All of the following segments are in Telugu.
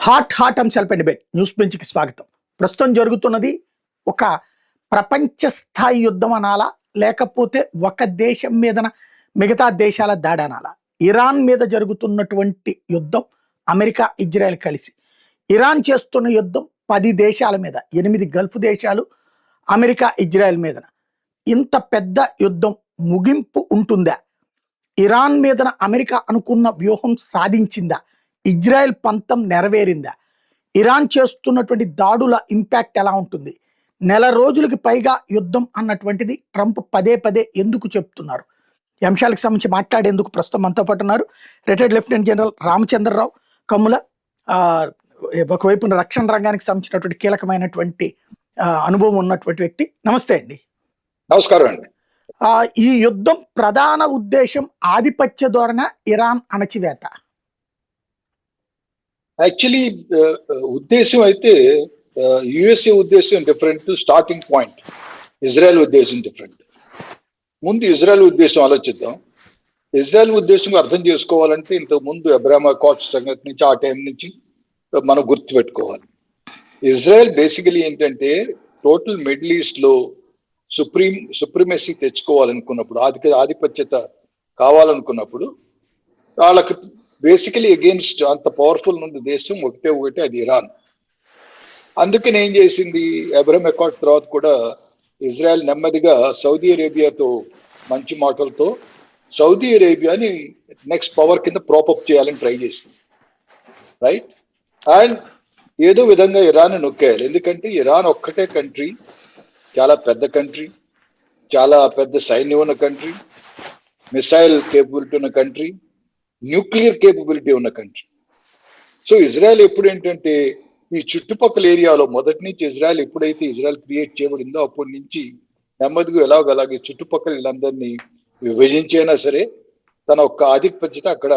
హాట్ అంశాలపై డిబేట్ న్యూస్ బెంచ్కి స్వాగతం. ప్రస్తుతం జరుగుతున్నది ఒక ప్రపంచ స్థాయి యుద్ధం అనాలా, లేకపోతే ఒక దేశం మీదన మిగతా దేశాల దాడి అనాలా? ఇరాన్ మీద జరుగుతున్నటువంటి యుద్ధం, అమెరికా ఇజ్రాయెల్ కలిసి ఇరాన్ చేస్తున్న యుద్ధం 10 దేశాల మీద, 8 గల్ఫ్ దేశాలు, అమెరికా ఇజ్రాయెల్ మీదన. ఇంత పెద్ద యుద్ధం ముగింపు ఉంటుందా? ఇరాన్ మీదన అమెరికా అనుకున్న వ్యూహం సాధించిందా? ఇజ్రాయెల్ పంతం నెరవేరిందా? ఇరాన్ చేస్తున్నటువంటి దాడుల ఇంపాక్ట్ ఎలా ఉంటుంది? నెల రోజులకి పైగా యుద్ధం అన్నటువంటిది ట్రంప్ పదే పదే ఎందుకు చెప్తున్నారు? ఈ అంశాలకు సంబంధించి మాట్లాడేందుకు ప్రస్తుతం మనతో పాటు ఉన్నారు retired lieutenant general Ramachandra Rao Kammula. ఒకవైపున రక్షణ రంగానికి సంబంధించినటువంటి కీలకమైనటువంటి అనుభవం ఉన్నటువంటి వ్యక్తి. నమస్తే అండి. నమస్కారం అండి. ఈ యుద్ధం ప్రధాన ఉద్దేశం ఆధిపత్య ధోరణ, ఇరాన్ అణచివేత? యాక్చువల్లీ ఉద్దేశం అయితే యుఎస్ఏ ఉద్దేశం డిఫరెంట్, స్టార్టింగ్ పాయింట్ ఇజ్రాయెల్ ఉద్దేశం డిఫరెంట్. ముందు ఇజ్రాయెల్ ఉద్దేశం ఆలోచిద్దాం. ఇజ్రాయెల్ ఉద్దేశం అర్థం చేసుకోవాలంటే ఇంతకు ముందు అబ్రహాం అకార్డ్స్ సంగతి నుంచి, ఆ టైం నుంచి మనం గుర్తుపెట్టుకోవాలి. ఇజ్రాయెల్ బేసికలీ ఏంటంటే టోటల్ మిడిల్ ఈస్ట్ లో సుప్రీమసీ తెచ్చుకోవాలనుకున్నప్పుడు, ఆధిపత్యత కావాలనుకున్నప్పుడు వాళ్ళకి బేసికలీ అగేన్స్ట్ అంత పవర్ఫుల్ ఉంది దేశం ఒకటే, అది ఇరాన్. అందుకని ఏం చేసింది, అబ్రహాం అకార్డ్ తర్వాత కూడా ఇజ్రాయెల్ నెమ్మదిగా సౌదీ అరేబియాతో మంచి మాటలతో సౌదీ అరేబియాని నెక్స్ట్ పవర్ కింద ప్రాపప్ చేయాలని ట్రై చేసింది, రైట్? అండ్ ఏదో విధంగా ఇరాన్ నొక్కేయాలి. ఎందుకంటే ఇరాన్ ఒక్కటే కంట్రీ, చాలా పెద్ద కంట్రీ, చాలా పెద్ద సైన్యం ఉన్న కంట్రీ, మిసైల్ కేపబిలిటీ ఉన్న కంట్రీ, న్యూక్లియర్ కేపబిలిటీ ఉన్న కంట్రీ. సో ఇజ్రాయెల్ ఎప్పుడు ఏంటంటే ఈ చుట్టుపక్కల ఏరియాలో మొదటి నుంచి ఇజ్రాయెల్ ఎప్పుడైతే ఇజ్రాయెల్ క్రియేట్ చేయబడిందో అప్పటి నుంచి నెమ్మదిగా ఎలాగలాగే చుట్టుపక్కల వీళ్ళందరినీ విభజించైనా సరే తన ఒక్క ఆధిపత్యత అక్కడ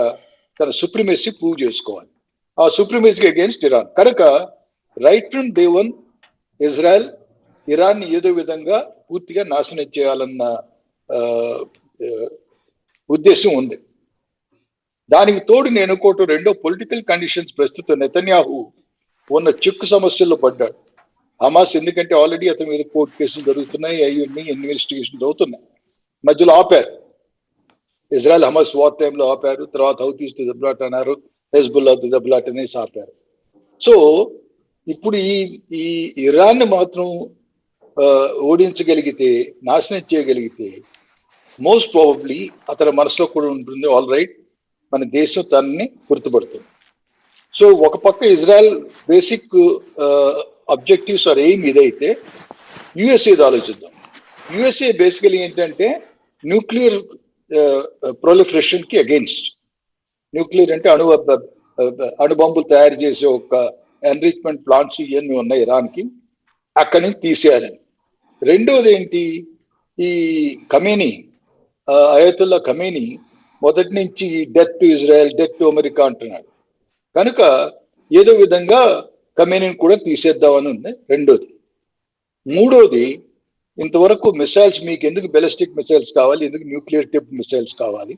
తన సుప్రీమసీ ప్రూవ్ చేసుకోవాలి. ఆ సుప్రీమసీకి అగేన్స్ట్ ఇరాన్. కనుక right from day one Israel Iran ఏదో విధంగా పూర్తిగా నాశనం చేయాలన్న ఉద్దేశం ఉంది. దానికి తోడు నేను అనుకోవటం రెండో పొలిటికల్ కండిషన్స్. ప్రస్తుతం నెతన్యాహు ఉన్న చిక్కు సమస్యల్లో పడ్డాడు. హమాస్ ఎందుకంటే ఆల్రెడీ అతని మీద కోర్టు కేసులు జరుగుతున్నాయి, అయ్యి ఇన్వెస్టిగేషన్ అవుతున్నాయి. మధ్యలో ఆపారు, ఇజ్రాయెల్ హమాస్ వార్ టైంలో ఆపారు, తర్వాత హౌతీస్ దెబ్బలాట అన్నారు, హెజ్బుల్లా దెబ్బలాట అనేసి ఆపారు. సో ఇప్పుడు ఈ ఇరాన్ మాత్రం ఓడించగలిగితే, నాశనం చేయగలిగితే మోస్ట్ ప్రాబబ్లీ అతని మనసులో కూడా ఉంటుంది, ఆల్ రైట్ మన దేశం తనని గుర్తుపడుతుంది. సో ఒక పక్క Israel basic objectives are aim ఇదైతే యుఎస్ఏ ఆలోచిద్దాం. యుఎస్ఏ బేసికలీ ఏంటంటే న్యూక్లియర్ ప్రొలిఫరేషన్ కి అగేన్స్ట్. న్యూక్లియర్ అంటే అణుబాంబులు తయారు చేసే ఒక ఎన్రిచ్మెంట్ ప్లాంట్స్ ఇవన్నీ ఉన్నాయి ఇరాన్కి, అక్కడి నుంచి తీసేయాలని. రెండోది ఏంటి, ఈ ఖమేనీ, అయతుల్లా ఖమేనీ మొదటి నుంచి death to Israel, death to America అంటున్నాడు. కనుక ఏదో విధంగా ఖమేనీని కూడా తీసేద్దామని ఉంది రెండోది. మూడోది, ఇంతవరకు మిసైల్స్ మీకు ఎందుకు బెలిస్టిక్ మిసైల్స్ కావాలి, ఎందుకు న్యూక్లియర్ టిప్ మిసైల్స్ కావాలి,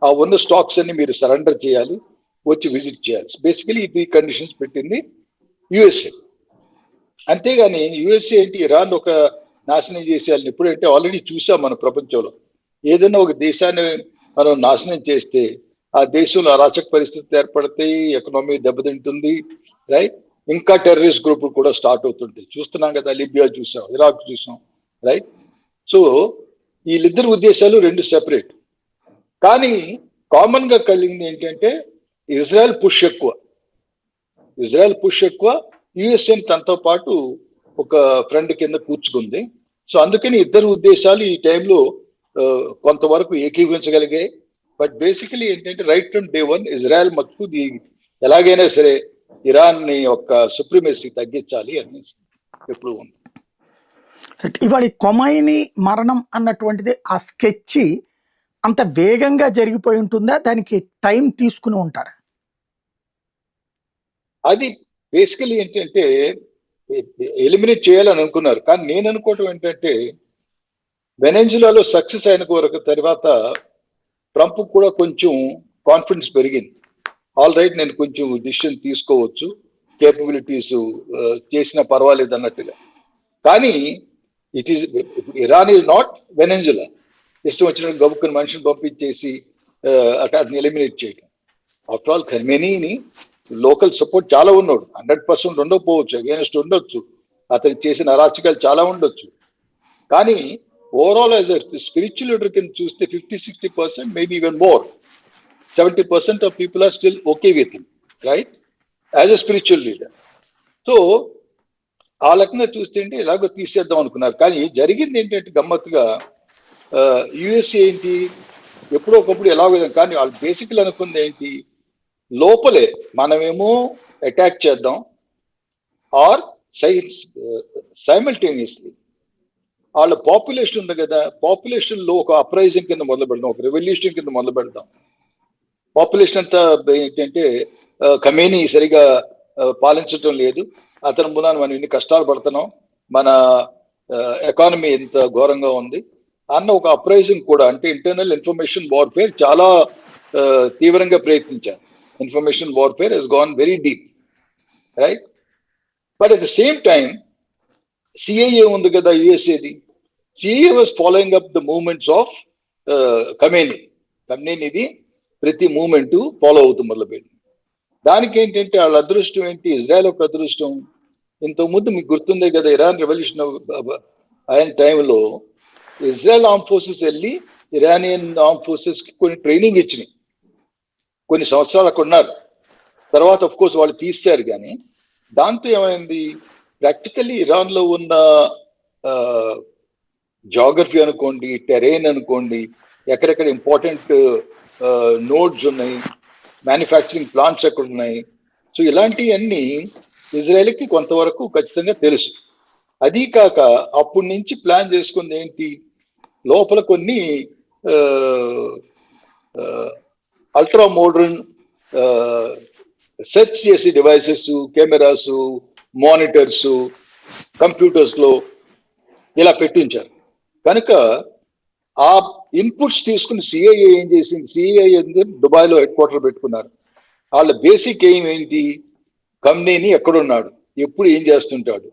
ఆ ఉన్న స్టాక్స్ అన్ని మీరు సరెండర్ చేయాలి, వచ్చి విజిట్ చేయాలి. బేసికలీ ఇది కండిషన్స్ పెట్టింది యుఎస్ఏ. అంతేగాని యుఎస్ఏ ఏంటి ఇరాన్ ఒక నాశనం చేసేయాలని ఎప్పుడంటే ఆల్రెడీ చూసాం మన ప్రపంచంలో. ఏదైనా ఒక దేశాన్ని మనం నాశనం చేస్తే ఆ దేశంలో అరాచక పరిస్థితులు ఏర్పడతాయి, ఎకనామీ దెబ్బతింటుంది, రైట్? ఇంకా టెర్రరిస్ట్ గ్రూపులు కూడా స్టార్ట్ అవుతుంటాయి. చూస్తున్నాం కదా, లిబియా చూసాం, ఇరాక్ చూసాం, రైట్? సో వీళ్ళిద్దరు ఉద్దేశాలు రెండు సెపరేట్. కానీ కామన్ గా కలిగింది ఏంటంటే ఇజ్రాయెల్ పుష్ ఎక్కువ, యుఎస్ఏ తనతో పాటు ఒక ఫ్రెండ్ కింద కూర్చుకుంది. సో అందుకని ఇద్దరు ఉద్దేశాలు ఈ టైంలో కొంతవరకు ఏకీభవించగలిగాయి. బట్ బేసికలీ ఏంటంటే right from day one Israel మటుకు ఎలాగైనా సరే ఇరాన్ ని యొక్క సుప్రీమసీ తగ్గించాలి అని ఎప్పుడు ఉంది. ఇవాళ ఖొమైనీ మరణం అన్నటువంటిది ఆ స్కెచ్ అంత వేగంగా జరిగిపోయి ఉంటుందా, దానికి టైం తీసుకుని ఉంటారా? అది బేసికలీ ఏంటంటే ఎలిమినేట్ చేయాలని అనుకున్నారు. కానీ నేను అనుకోవటం ఏంటంటే వెనెజులాలో సక్సెస్ అయిన తర్వాత ట్రంప్ కూడా కొంచెం కాన్ఫిడెన్స్ పెరిగింది. ఆల్ రైట్, నేను కొంచెం డిసిషన్ తీసుకోవచ్చు, కేపబిలిటీస్ చేసినా పర్వాలేదు అన్నట్టుగా. కానీ it is Iran is not Venezuela. ఇష్టం వచ్చినట్టు గబుక్కుని మనిషిని పంపించేసి అతన్ని ఎలిమినేట్ చేయడం. ఆఫ్టర్ ఆల్ ఖమేనీని లోకల్ సపోర్ట్ చాలా ఉన్నాడు, 100% ఉండకపోవచ్చు, అగేనెస్ట్ ఉండొచ్చు, అతను చేసిన అరాచకాలు చాలా ఉండొచ్చు. కానీ ఓవరాల్ యాజ్ స్పిరిచువల్ లీడర్ కింద చూస్తే 50-60%, maybe even more, 70% of people are still okay with him, right, as a spiritual leader. So ఆ లెక్కన చూస్తే ఇలాగో తీసేద్దాం అనుకున్నారు. కానీ జరిగింది ఏంటంటే గమ్మత్తుగా యుఎస్ఏ ఏంటి, ఎప్పుడో ఒకప్పుడు ఎలాగో, కానీ వాళ్ళు బేసిక్లు అనుకుంది ఏంటి, లోపలే మనమేమో అటాక్ చేద్దాం, ఆర్ సైమల్టేనియస్లీ వాళ్ళ పాపులేషన్ ఉంది కదా, పాపులేషన్ లో ఒక అప్రైజింగ్ కింద మొదలు పెడదాం, ఒక రెవల్యూషన్ కింద మొదలు పెడదాం. పాపులేషన్ అంతా ఏంటంటే ఖమేనీ సరిగా పాలించడం లేదు, అతని మూలాన మనం ఇన్ని కష్టాలు పడుతున్నాం, మన ఎకానమీ ఎంత ఘోరంగా ఉంది అన్న ఒక అప్రైజింగ్ కూడా, అంటే ఇంటర్నల్ ఇన్ఫర్మేషన్ వార్ఫేర్ చాలా తీవ్రంగా ప్రయత్నించారు. Information warfare has gone very deep, right. But at the same time CIA ఉంది కదా యుఎస్ఏది, CIA was following up the movements of ఖమేనీది ప్రతి మూవ్మెంట్ ఫాలో అవుతూ మొదలుపెట్టి. దానికి ఏంటంటే వాళ్ళ అదృష్టం ఏంటి, ఇజ్రాయెల్ ఒక అదృష్టం. ఇంతకుముందు మీకు గుర్తుందే కదా, ఇరాన్ రెవల్యూషన్ అయిన టైంలో ఇజ్రాయెల్ ఆర్మ్ ఫోర్సెస్ వెళ్ళి ఇరానియన్ ఆర్మ్ ఫోర్సెస్ కి కొన్ని ట్రైనింగ్ ఇచ్చినాయి, కొన్ని సంవత్సరాలు అక్కడ ఉన్నారు. తర్వాత ఆఫ్ కోర్స్ వాళ్ళు తీశారు. కానీ దాంతో ఏమైంది, ప్రాక్టికల్లీ ఇరాన్ లో ఉన్న జాగ్రఫీ అనుకోండి, టెరైన్ అనుకోండి, ఎక్కడెక్కడ ఇంపార్టెంట్ నోడ్స్ ఉన్నాయి, మ్యానుఫ్యాక్చరింగ్ ప్లాంట్స్ ఎక్కడ ఉన్నాయి, సో ఇలాంటివన్నీ ఇజ్రాయెల్కి కొంతవరకు ఖచ్చితంగా తెలుసు. అది కాక అప్పటి నుంచి ప్లాన్ చేసుకుంది ఏంటి, లోపల కొన్ని అల్ట్రా మోడర్న్ సెర్చ్ చేసే డివైసెస్, కెమెరాస్, మానిటర్స్, కంప్యూటర్స్ లో ఇలా పెట్టించారు. కనుక ఆ ఇన్పుట్స్ తీసుకుని సిఐఏ ఏం చేసింది, సిఐఏ దుబాయ్లో హెడ్ క్వార్టర్ పెట్టుకున్నారు. వాళ్ళ బేసిక్ ఎయిమ్ ఏంటి, ఖమేనీ ఎక్కడున్నాడు, ఎప్పుడు ఏం చేస్తుంటాడు,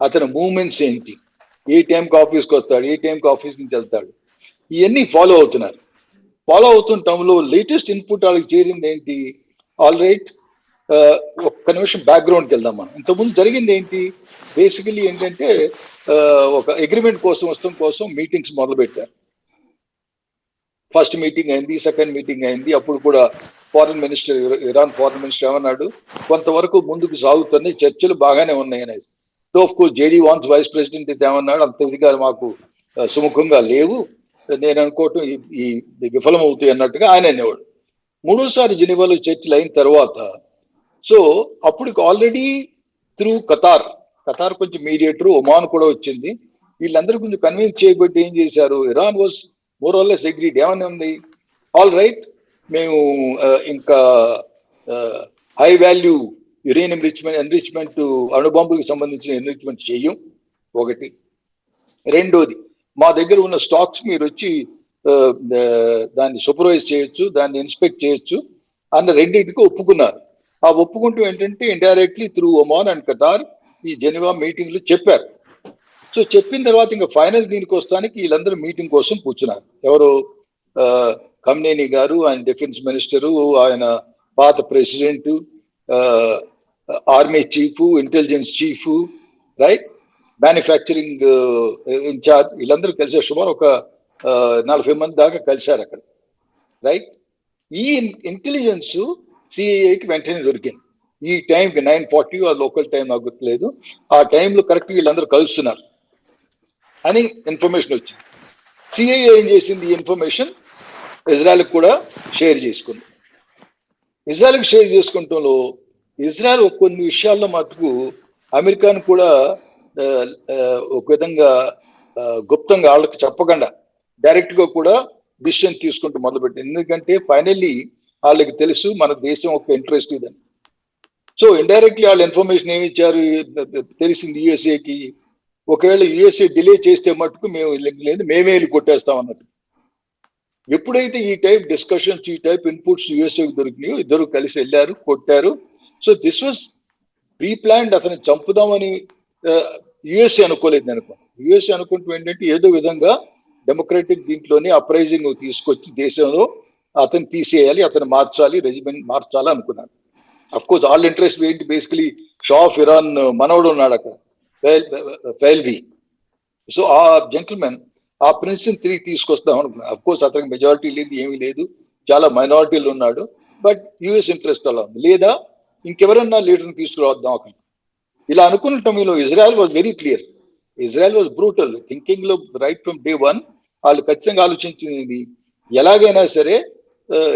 అతని మూవ్మెంట్స్ ఏంటి, ఏ టైంకి ఆఫీస్కి వస్తాడు, ఏ టైంకి ఆఫీస్ నుంచి వెళ్తాడు, ఇవన్నీ ఫాలో అవుతున్నారు. ఫాలో అవుతుంటంలో లేటెస్ట్ ఇన్పుట్ వాళ్ళకి చేరింది ఏంటి, ఆల్ రైట్, ఒక్క నిమిషం బ్యాక్గ్రౌండ్కి వెళ్దాం మనం. ఇంతకుముందు జరిగింది ఏంటి, బేసికలీ ఏంటంటే ఒక అగ్రిమెంట్ కోసం మీటింగ్స్ మొదలు పెట్టారు. ఫస్ట్ మీటింగ్ అయింది, సెకండ్ మీటింగ్ అయింది. అప్పుడు కూడా ఇరాన్ ఫారెన్ మినిస్టర్ ఏమన్నాడు, కొంతవరకు ముందుకు సాగుతుంది, చర్చలు బాగానే ఉన్నాయి అనేది. So of course JD Vance vice president అయితే ఏమన్నాడు, అంత ఇదిగా మాకు సుముఖంగా లేవు, నేను అనుకోవటం ఈ విఫలం అవుతాయి అన్నట్టుగా ఆయన అనేవాడు. మూడోసారి జెనీవాలో చర్చలు అయిన తర్వాత, సో అప్పుడు ఆల్రెడీ త్రూ ఖతార్ కొంచెం మీడియేటర్, ఒమాన్ కూడా వచ్చింది. వీళ్ళందరూ కొంచెం కన్విన్స్ చేయబట్టి ఏం చేశారు, Iran was more or less agreed. ఏమని ఉంది, ఆల్ రైట్, మేము ఇంకా హై వాల్యూ యురేనియం ఎన్రిచ్మెంట్ అణుబాంబుకి సంబంధించిన ఎన్రిచ్మెంట్ చెయ్యం ఒకటి. రెండోది, మా దగ్గర ఉన్న స్టాక్స్ మీరు వచ్చి దాన్ని సూపర్వైజ్ చేయొచ్చు, దాన్ని ఇన్స్పెక్ట్ చేయొచ్చు అన్న రెండింటికి ఒప్పుకున్నారు. ఆ ఒప్పుకుంటూ ఏంటంటే indirectly through Oman and Qatar ఈ జెనీవా మీటింగ్లు చెప్పారు. సో చెప్పిన తర్వాత ఇంకా ఫైనల్ దీనికి వస్తానికి వీళ్ళందరూ మీటింగ్ కోసం కూర్చున్నారు. ఎవరు, ఖమేనీ గారు, ఆయన డిఫెన్స్ మినిస్టరు, ఆయన పాత president, army chief, intelligence chief, right, manufacturing in charge, వీళ్ళందరూ కలిసారు. సుమారు ఒక 40 మంది దాకా కలిశారు అక్కడ, రైట్. ఈ ఇంటెలిజెన్స్ సిఐఏకి వెంటనే దొరికింది. ఈ టైంకి 9:40 ఆ లోకల్ టైం నాకు గుర్తులేదు, ఆ టైంలో కరెక్ట్ వీళ్ళందరూ కలుస్తున్నారు అని ఇన్ఫర్మేషన్ వచ్చింది. సిఐఏ ఏం చేసింది, ఈ ఇన్ఫర్మేషన్ ఇజ్రాయెల్కి కూడా షేర్ చేసుకుంది. ఇజ్రాయెల్కి షేర్ చేసుకుంటంలో ఇజ్రాయెల్ కొన్ని విషయాల్లో మటుకు అమెరికాను కూడా ఒక విధంగా గుప్తంగా వాళ్ళకి చెప్పకుండా డైరెక్ట్ గా కూడా డిసిషన్ తీసుకుంటూ మొదలుపెట్టింది. ఎందుకంటే ఫైనల్లీ వాళ్ళకి తెలుసు మన దేశం ఒక ఇంట్రెస్ట్ ఇదని. సో ఇండైరెక్ట్లీ వాళ్ళు ఇన్ఫర్మేషన్ ఏమి ఇచ్చారు తెలిసింది యుఎస్ఏకి, ఒకవేళ యుఎస్ఏ డిలే చేస్తే మటుకు మేము లేదు, మేమే వెళ్ళి కొట్టేస్తాం అన్నట్టు. ఎప్పుడైతే ఈ టైప్ డిస్కషన్స్, ఈ టైప్ ఇన్పుట్స్ యుఎస్ఏకి దొరికినాయో ఇద్దరు కలిసి వెళ్ళారు, కొట్టారు. So this was pre planned అతను చంపుదామని యుఎస్ఏ అనుకోలేదు అనుకో. యుఎస్ఏ అనుకుంటూ ఏంటంటే ఏదో విధంగా డెమోక్రటిక్ దీంట్లోనే అప్రైజింగ్ తీసుకొచ్చి దేశంలో అతను తీసేయాలి, అతను మార్చాలి, రెజిమెంట్ మార్చాలి అనుకున్నాడు. అఫ్ కోర్స్ ఆల్ ఇంట్రెస్ట్ ఏంటి, బేసికలీ షా ఆఫ్ ఇరాన్ మనవడు ఉన్నాడు అక్కడ, ఫైల్వి. సో ఆ జెంటిల్మెన్ ఆ ప్రిన్సిపల్ 3 తీసుకొస్తాం అనుకున్నాడు. అఫ్ కోర్స్ అతనికి మెజారిటీ లేదు, ఏమీ లేదు, చాలా మైనారిటీలు ఉన్నాడు. బట్ యుఎస్ ఇంట్రెస్ట్ అలా ఉంది, లేదా ఇంకెవరన్నా లీడర్ని తీసుకురావద్దాం అక్కడ. ఇలా అనుకున్న టైంలో Israel was very clear. Israel was brutal thinking లో రైట్ ఫ్రమ్ డే 1. వాళ్ళు ఖచ్చితంగా ఆలోచించింది ఎలాగైనా సరే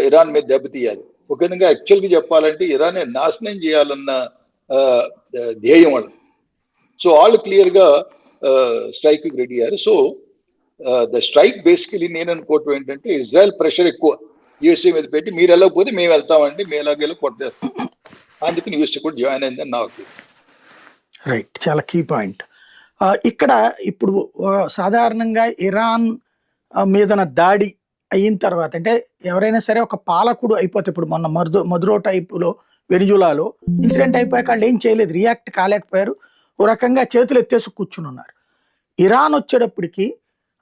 ఇరాన్ మీద దెబ్బతీయాలి. ఒక విధంగా యాక్చువల్గా చెప్పాలంటే ఇరాన్ నాశనం చేయాలన్న ధ్యేయం వాళ్ళు. సో వాళ్ళు క్లియర్ గా స్ట్రైక్ రెడీ అయ్యారు. సో ద స్ట్రైక్ బేసికలీ నేను అనుకోవటం ఏంటంటే ఇజ్రాయెల్ ప్రెషర్ ఎక్కువ యూఎస్ఏ మీద పెట్టి, మీరు వెళ్ళకపోతే మేము వెళ్తామండి, మేము ఎలాగెళ్ళి కొట్టేస్తాం. అందుకని యూఎస్ఏ కూడా జాయిన్ అయిందని నాకు. రైట్, చాలా కీ పాయింట్. ఇక్కడ ఇప్పుడు సాధారణంగా ఇరాన్ మీదన దాడి అయిన తర్వాత, అంటే ఎవరైనా సరే ఒక పాలకుడు అయిపోతే, ఇప్పుడు మొన్న మదురో టైపులో వెనిజులాలో ఇన్సిడెంట్ అయిపోయాక వాళ్ళు ఏం చేయలేదు, రియాక్ట్ కాలేకపోయారు, ఓ రకంగా చేతులు ఎత్తేసి కూర్చుని ఉన్నారు. ఇరాన్ వచ్చేటప్పటికి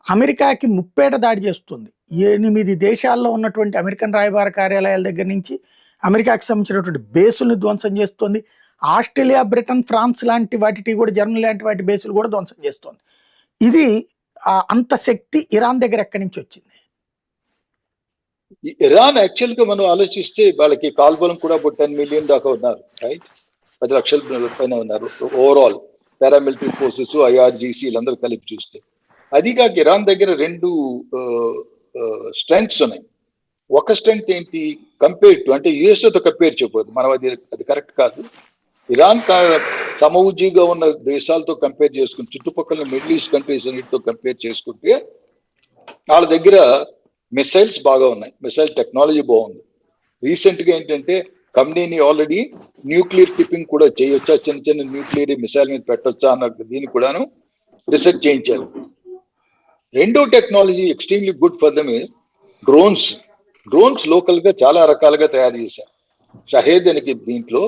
అమెరికాకి ముప్పేట దాడి చేస్తుంది. 8 దేశాల్లో ఉన్నటువంటి అమెరికన్ రాయబార కార్యాలయాల దగ్గర నుంచి అమెరికాకి సంబంధించినటువంటి బేసుల్ని ధ్వంసం చేస్తుంది. ఆస్ట్రేలియా, బ్రిటన్, ఫ్రాన్స్ లాంటి వాటి కూడా, జర్మనీ లాంటి వాటి బేసులు కూడా ధ్వంసం చేస్తుంది. ఇది అంత శక్తి ఇరాన్ దగ్గర ఎక్కడి నుంచి వచ్చింది? ఇరాన్ యాక్చువల్ గా మనం ఆలోచిస్తే వాళ్ళకి కాల్బలం కూడా 10 మిలియన్ దాకా ఉన్నారు, రైట్? 10 లక్షల పైన ఉన్నారు ఓవరాల్ పారామిలిటరీ ఫోర్సెస్, ఐఆర్జీసీ వీళ్ళందరూ కలిపి చూస్తే. అది కాక ఇరాన్ దగ్గర 2 స్ట్రెంగ్స్ ఉన్నాయి. ఒక స్ట్రెంగ్త్ ఏంటి, కంపేర్ టు, అంటే యుఎస్ఏతో కంపేర్ చేయకూడదు మనం, అది కరెక్ట్ కాదు. ఇరాన్ సమవుజీగా ఉన్న దేశాలతో కంపేర్ చేసుకుని, చుట్టుపక్కల మిడిల్ ఈస్ట్ కంట్రీస్ అన్నిటితో కంపేర్ చేసుకుంటే వాళ్ళ దగ్గర మిసైల్స్ బాగా ఉన్నాయి, మిసైల్ టెక్నాలజీ బాగుంది. రీసెంట్ గా ఏంటంటే కంపెనీని ఆల్రెడీ న్యూక్లియర్ టిప్పింగ్ కూడా చేయొచ్చా, చిన్న చిన్న న్యూక్లియర్ మిసైల్ మీద పెట్టొచ్చా అన్న దీన్ని కూడాను రీసెర్చ్ చేయించారు. రెండో technology extremely good for them is drones. Drones local గా చాలా రకాలుగా తయారు చేశారు. షహేద్ అని దీంట్లో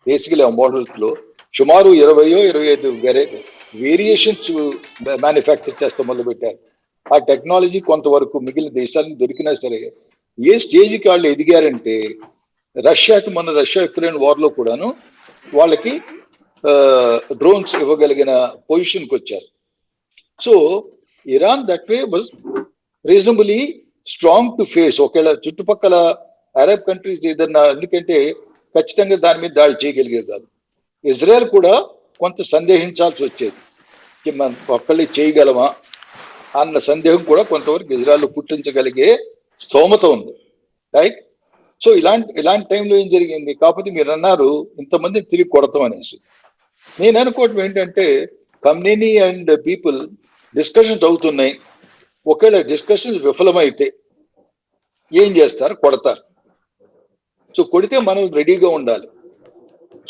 బేసికలీ ఆ మోడల్స్ లో సుమారు 20-25 వేరియేషన్స్ మ్యానుఫ్యాక్చర్ చేస్తూ మొదలు పెట్టారు. ఆ టెక్నాలజీ కొంతవరకు మిగిలిన దేశాలకు దొరికినా సరే, ఏ స్టేజ్కి వాళ్ళు ఎదిగారంటే రష్యాకి, మన రష్యా యుక్రెయిన్ వార్ లో కూడాను వాళ్ళకి డ్రోన్స్ ఇవ్వగలిగిన పొజిషన్కి వచ్చారు. So Iran that way was reasonably strong to face ఒకవేళ చుట్టుపక్కల అరబ్ కంట్రీస్ ఏదన్నా, ఎందుకంటే ఖచ్చితంగా దాని మీద దాడి చేయగలిగే కాదు. ఇజ్రాయెల్ కూడా కొంత సందేహించాల్సి వచ్చేది, మనం ఒక్కళ్ళే చేయగలమా అన్న సందేహం కూడా కొంతవరకు ఇజ్రాయెల్ పుట్టించగలిగే స్తోమత ఉంది, రైట్? సో ఇలాంటి టైంలో ఏం జరిగింది, కాకపోతే మీరు అన్నారు ఇంతమంది తిరిగి కొడతాం అనేసి. నేను అనుకోవటం ఏంటంటే కమ్యూనిటీ అండ్ పీపుల్ డిస్కషన్స్ అవుతున్నాయి. ఒకవేళ డిస్కషన్స్ విఫలమైతే ఏం చేస్తారు, కొడతారు. సో కొడితే మనం రెడీగా ఉండాలి.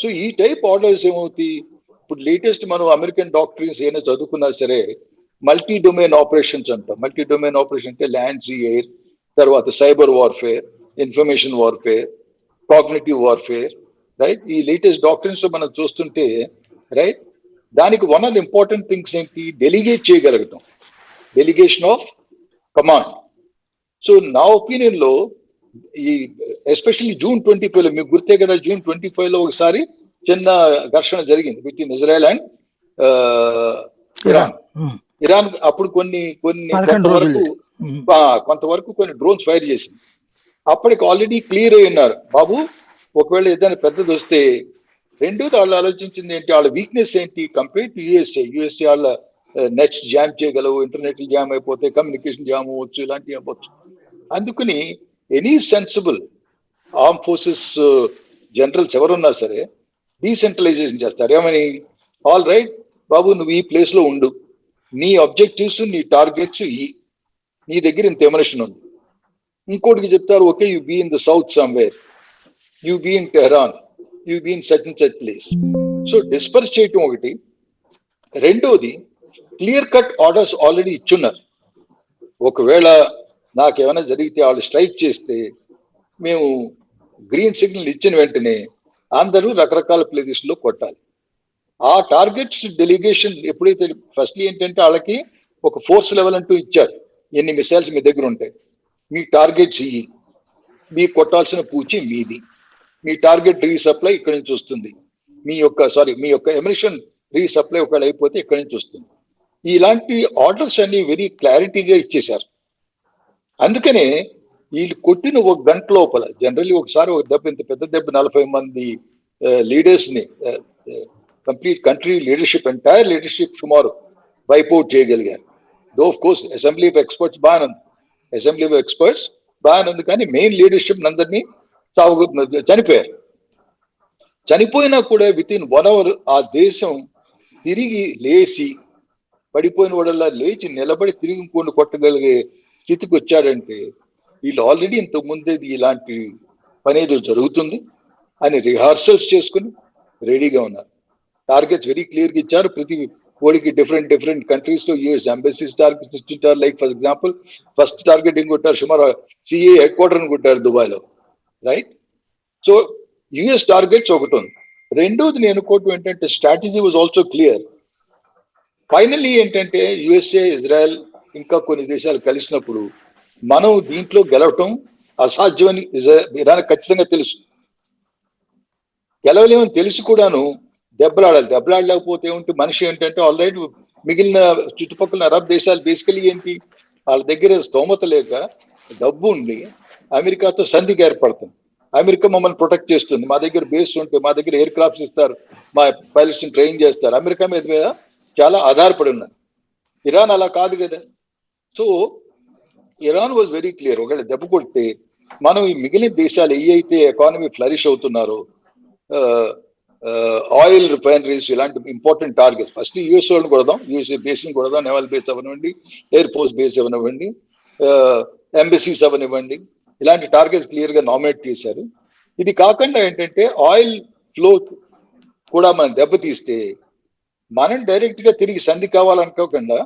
సో ఈ టైప్ ఆర్డర్స్ ఏమవుతాయి, ఇప్పుడు లేటెస్ట్ మనం అమెరికన్ డాక్టరీన్స్ ఏమైనా చదువుకున్నా సరే మల్టీ డొమైన్ ఆపరేషన్స్ అంటాం. మల్టీ డొమైన్ ఆపరేషన్ అంటే ల్యాండ్, సీ, ఎయిర్, తర్వాత cyber warfare, information warfare, cognitive warfare, right? ఈ లేటెస్ట్ డాక్టరీన్స్ మనం చూస్తుంటే, రైట్, దానికి one of the important things ఏంటి, డెలిగేట్ చేయగలగటం, డెలిగేషన్ ఆఫ్ కమాండ్. సో నా ఒపీనియన్ లో ఈ ఎస్పెషల్లీ June 25 లో, మీకు గుర్తే కదా, June 25 లో ఒకసారి చిన్న ఘర్షణ జరిగింది బిట్వీన్ ఇజ్రాయెల్ అండ్ ఇరాన్. అప్పుడు కొంతవరకు కొన్ని డ్రోన్స్ ఫైర్ చేసింది. అప్పటికి ఆల్రెడీ క్లియర్ అయి ఉన్నారు, బాబు ఒకవేళ ఏదైనా పెద్దది వస్తే. రెండోది వాళ్ళు ఆలోచించింది ఏంటి, వాళ్ళ వీక్నెస్ ఏంటి కంపేర్ టు యుఎస్ఏ వాళ్ళ నెట్స్ జామ్ చేయగలవు, ఇంటర్నెట్ జామ్ అయిపోతే కమ్యూనికేషన్ జామ్ అవ్వచ్చు, ఇలాంటివి అవ్వచ్చు. అందుకని any sensible arm forces generals ఎవరున్నా సరే డీసెంట్రలైజేషన్ చేస్తారు. ఏమని, ఆల్ రైట్ బాబు నువ్వు ఈ ప్లేస్ లో ఉండు, నీ ఆబ్జెక్టివ్స్, నీ టార్గెట్స్ నీ దగ్గర ఇంత ఎమనేషన్ ఉంది. ఇంకోటికి చెప్తారు, okay you be in the south somewhere, you be in Tehran, you be in such and such place. So disperse చేయటం ఒకటి. రెండోది క్లియర్ కట్ ఆర్డర్స్ ఆల్రెడీ ఇచ్చున్నారు. ఒకవేళ నాకేమైనా జరిగితే, వాళ్ళు స్ట్రైక్ చేస్తే మేము గ్రీన్ సిగ్నల్ ఇచ్చిన వెంటనే అందరూ రకరకాల ప్లేసెస్ లో కొట్టాలి. ఆ టార్గెట్స్ డెలిగేషన్ ఎప్పుడైతే ఫస్ట్లీ ఏంటంటే వాళ్ళకి ఒక ఫోర్స్ లెవెల్ అంటూ ఇచ్చారు, ఎన్ని మిసైల్స్ మీ దగ్గర ఉంటాయి, మీ టార్గెట్స్ ఇవి, మీ కొట్టాల్సిన పూచి మీది, మీ టార్గెట్ రీసప్లై ఇక్కడి నుంచి వస్తుంది, మీ యొక్క ఎమిషన్ రీసప్లై ఒకవేళ అయిపోతే ఇక్కడి నుంచి వస్తుంది. ఇలాంటి ఆర్డర్స్ అన్ని వెరీ క్లారిటీగా ఇచ్చేశారు. అందుకనే వీళ్ళు కొట్టిన ఒక గంట లోపల జనరల్లీ ఒకసారి ఒక దెబ్బ, ఇంత పెద్ద దెబ్బ 40 మంది లీడర్స్ ని, complete country leadership, entire leadership సుమారు వైప్అవుట్ చేయగలిగారు. Though of course assembly of experts బాగానే ఉంది, కానీ మెయిన్ లీడర్షిప్ అందరినీ చనిపోయారు. చనిపోయినా కూడా విత్ ఇన్ 1 hour ఆ దేశం తిరిగి లేచి, పడిపోయిన వాడల్లా లేచి నిలబడి తిరిగి ఇంకొండు కొట్టగలిగే స్థితికి వచ్చాడంటే వీళ్ళు ఆల్రెడీ ఇంతకు ముందే ఇలాంటి పని ఏదో జరుగుతుంది అని రిహార్సల్స్ చేసుకుని రెడీగా ఉన్నారు. టార్గెట్స్ వెరీ క్లియర్గా ఇచ్చారు. ప్రతి కోడికి డిఫరెంట్ కంట్రీస్ లో యూఎస్ ఎంబసీస్ టార్గెట్స్ ఇచ్చింటారు. Like for example first targeting కొట్టారు, సుమారు సిఏ హెడ్ క్వార్టర్ కొట్టారు దుబాయ్ లో, రైట్? సో యుఎస్ టార్గెట్స్ ఒకటి ఉంది. రెండోది నేను అనుకోవటం ఏంటంటే strategy was also clear. Finally ఏంటంటే యుఎస్ఏ, ఇజ్రాయెల్ ఇంకా కొన్ని దేశాలు కలిసినప్పుడు మనం దీంట్లో గెలవటం అసాధ్యమని ఇరాన్ ఖచ్చితంగా తెలుసు. గెలవలేమని తెలిసి కూడాను దెబ్బలాడలేకపోతే ఏమిటి, మనిషి ఏంటంటే ఆల్రెడీ మిగిలిన చుట్టుపక్కల అరబ్ దేశాలు బేసికలీ ఏంటి, వాళ్ళ దగ్గర స్తోమత లేక డబ్బు ఉండి అమెరికాతో సంధికి ఏర్పడుతుంది. అమెరికా మమ్మల్ని ప్రొటెక్ట్ చేస్తుంది, మా దగ్గర బేస్ ఉంటే మా దగ్గర ఎయిర్ క్రాఫ్ట్స్ ఇస్తారు, మా పైలట్స్ ని ట్రైన్ చేస్తారు, అమెరికా మీద చాలా ఆధారపడి ఉన్నారు. ఇరాన్ అలా కాదు కదా. So Iran was very clear, ఒకవేళ దెబ్బ కొడితే మనం ఈ మిగిలిన దేశాలు ఏ అయితే ఎకానమీ ఫ్లరిష్ అవుతున్నారో, ఆయిల్ రిఫైనరీస్, ఇలాంటి ఇంపార్టెంట్ టార్గెట్స్, ఫస్ట్ యూఎస్ వాళ్ళని కొడదాం, యూఎస్ఏ బేస్ ని కొడదాం, నేవల్ బేస్ అవనివ్వండి, ఎయిర్ ఫోర్స్ బేస్ అవనివ్వండి, ఎంబసీస్ అవనివ్వండి, ఇలాంటి టార్గెట్స్ క్లియర్ గా నామినేట్ చేశారు. ఇది కాకుండా ఏంటంటే ఆయిల్ ఫ్లో కూడా మనం దెబ్బతీస్తే మనం డైరెక్ట్ గా తిరిగి సంధి కావాలనుకోకుండా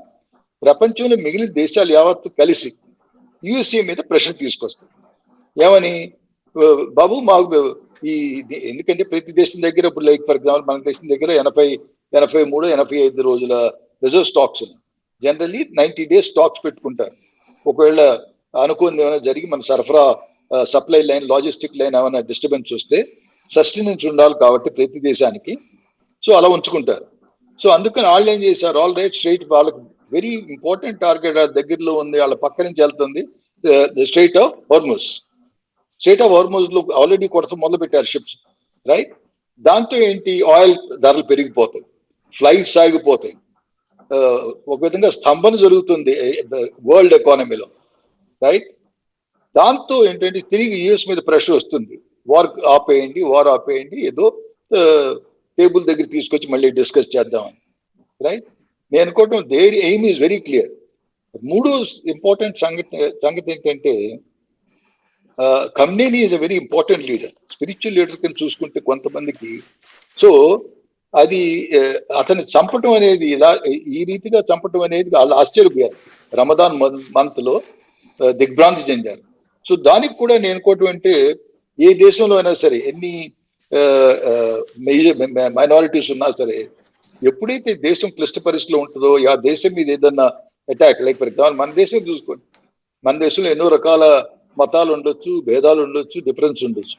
ప్రపంచంలో మిగిలిన దేశాలు యావత్తు కలిసి యుఎస్ఏ మీద ప్రెషర్ తీసుకొస్తాయి. ఏమని, బాబు మాకు ఎందుకంటే ప్రతి దేశం దగ్గర ఇప్పుడు లైక్ ఫర్ ఎగ్జాంపుల్ మన దేశం దగ్గర 83-85 రోజుల రిజర్వ్ స్టాక్స్ ఉన్నాయి. జనరల్లీ 90 days స్టాక్స్ పెట్టుకుంటారు. ఒకవేళ అనుకోని ఏమైనా జరిగి మన సరఫరా సప్లై లైన్, లాజిస్టిక్ లైన్ ఏమైనా డిస్టర్బెన్స్ వస్తే సస్టెనెన్స్ ఉండాలి కాబట్టి ప్రతి దేశానికి, సో అలా ఉంచుకుంటారు. సో అందుకని వాళ్ళు ఏం చేశారు, ఆల్ రైట్ స్ట్రైట్ వాళ్ళకి వెరీ ఇంపార్టెంట్ టార్గెట్ దగ్గరలో ఉంది, వాళ్ళ పక్క నుంచి వెళ్తుంది స్ట్రైట్ ఆఫ్ హార్మోజ్ లో ఆల్రెడీ కొడత మొదలు పెట్టారు షిప్స్, రైట్? దాంతో ఏంటి, ఆయిల్ ధరలు పెరిగిపోతాయి, ఫ్లైట్స్ ఆగిపోతాయి, ఒక విధంగా స్తంభన జరుగుతుంది వరల్డ్ ఎకానమీలో, రైట్? దాంతో ఏంటంటే తిరిగి యుఎస్ మీద ప్రెషర్ వస్తుంది, వార్ ఆపేయండి, ఏదో టేబుల్ దగ్గర తీసుకొచ్చి మళ్ళీ డిస్కస్ చేద్దామని, రైట్? నేను అనుకోవటం their aim is very clear. మూడో ఇంపార్టెంట్ సంగతి ఏంటంటే Khamenei is a very important leader, spiritual leader కింద చూసుకుంటే కొంతమందికి. సో అది అతన్ని చంపటం అనేది, ఇలా ఈ రీతిగా చంపటం అనేది వాళ్ళు ఆశ్చర్యపోయారు. రమదాన్ మంత్ లో దిగ్భ్రాంతి చెందారు. సో దానికి కూడా నేను అనుకోవటం అంటే ఏ దేశంలో అయినా సరే, ఎన్ని మైనారిటీస్ ఉన్నా సరే, ఎప్పుడైతే దేశం క్లిష్ట పరిస్థితిలో ఉంటుందో, ఆ దేశం మీద ఏదన్నా అటాక్, లైక్ ఫర్ ఎగ్జాంపుల్ మన దేశం చూసుకోండి, మన దేశంలో ఎన్నో రకాల మతాలు ఉండొచ్చు, భేదాలు ఉండొచ్చు, డిఫరెన్స్ ఉండొచ్చు.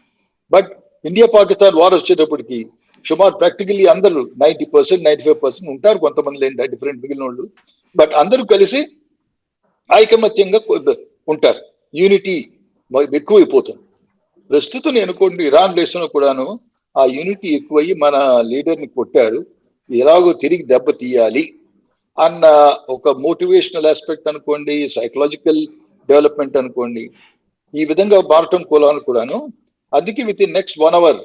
బట్ ఇండియా పాకిస్తాన్ వార్ వచ్చేటప్పటికి సుమారు ప్రాక్టికల్లీ అందరూ 90%-95% ఉంటారు, కొంతమంది లేని డిఫరెంట్ మిగిలిన వాళ్ళు, బట్ అందరూ కలిసి ఐకమత్యంగా ఉంటారు, యూనిటీ ఎక్కువైపోతుంది. ప్రస్తుతం నేను అనుకోండి ఇరాన్ దేశంలో కూడాను ఆ యూనిటీ ఎక్కువయ్యి మన లీడర్ని కొట్టారు, ఎలాగో తిరిగి దెబ్బ తీయాలి అన్న ఒక మోటివేషనల్ ఆస్పెక్ట్ అనుకోండి, సైకలాజికల్ డెవలప్మెంట్ అనుకోండి, ఈ విధంగా మారటం కూడాను. అందుకే విత్ ఇన్ నెక్స్ట్ 1 hour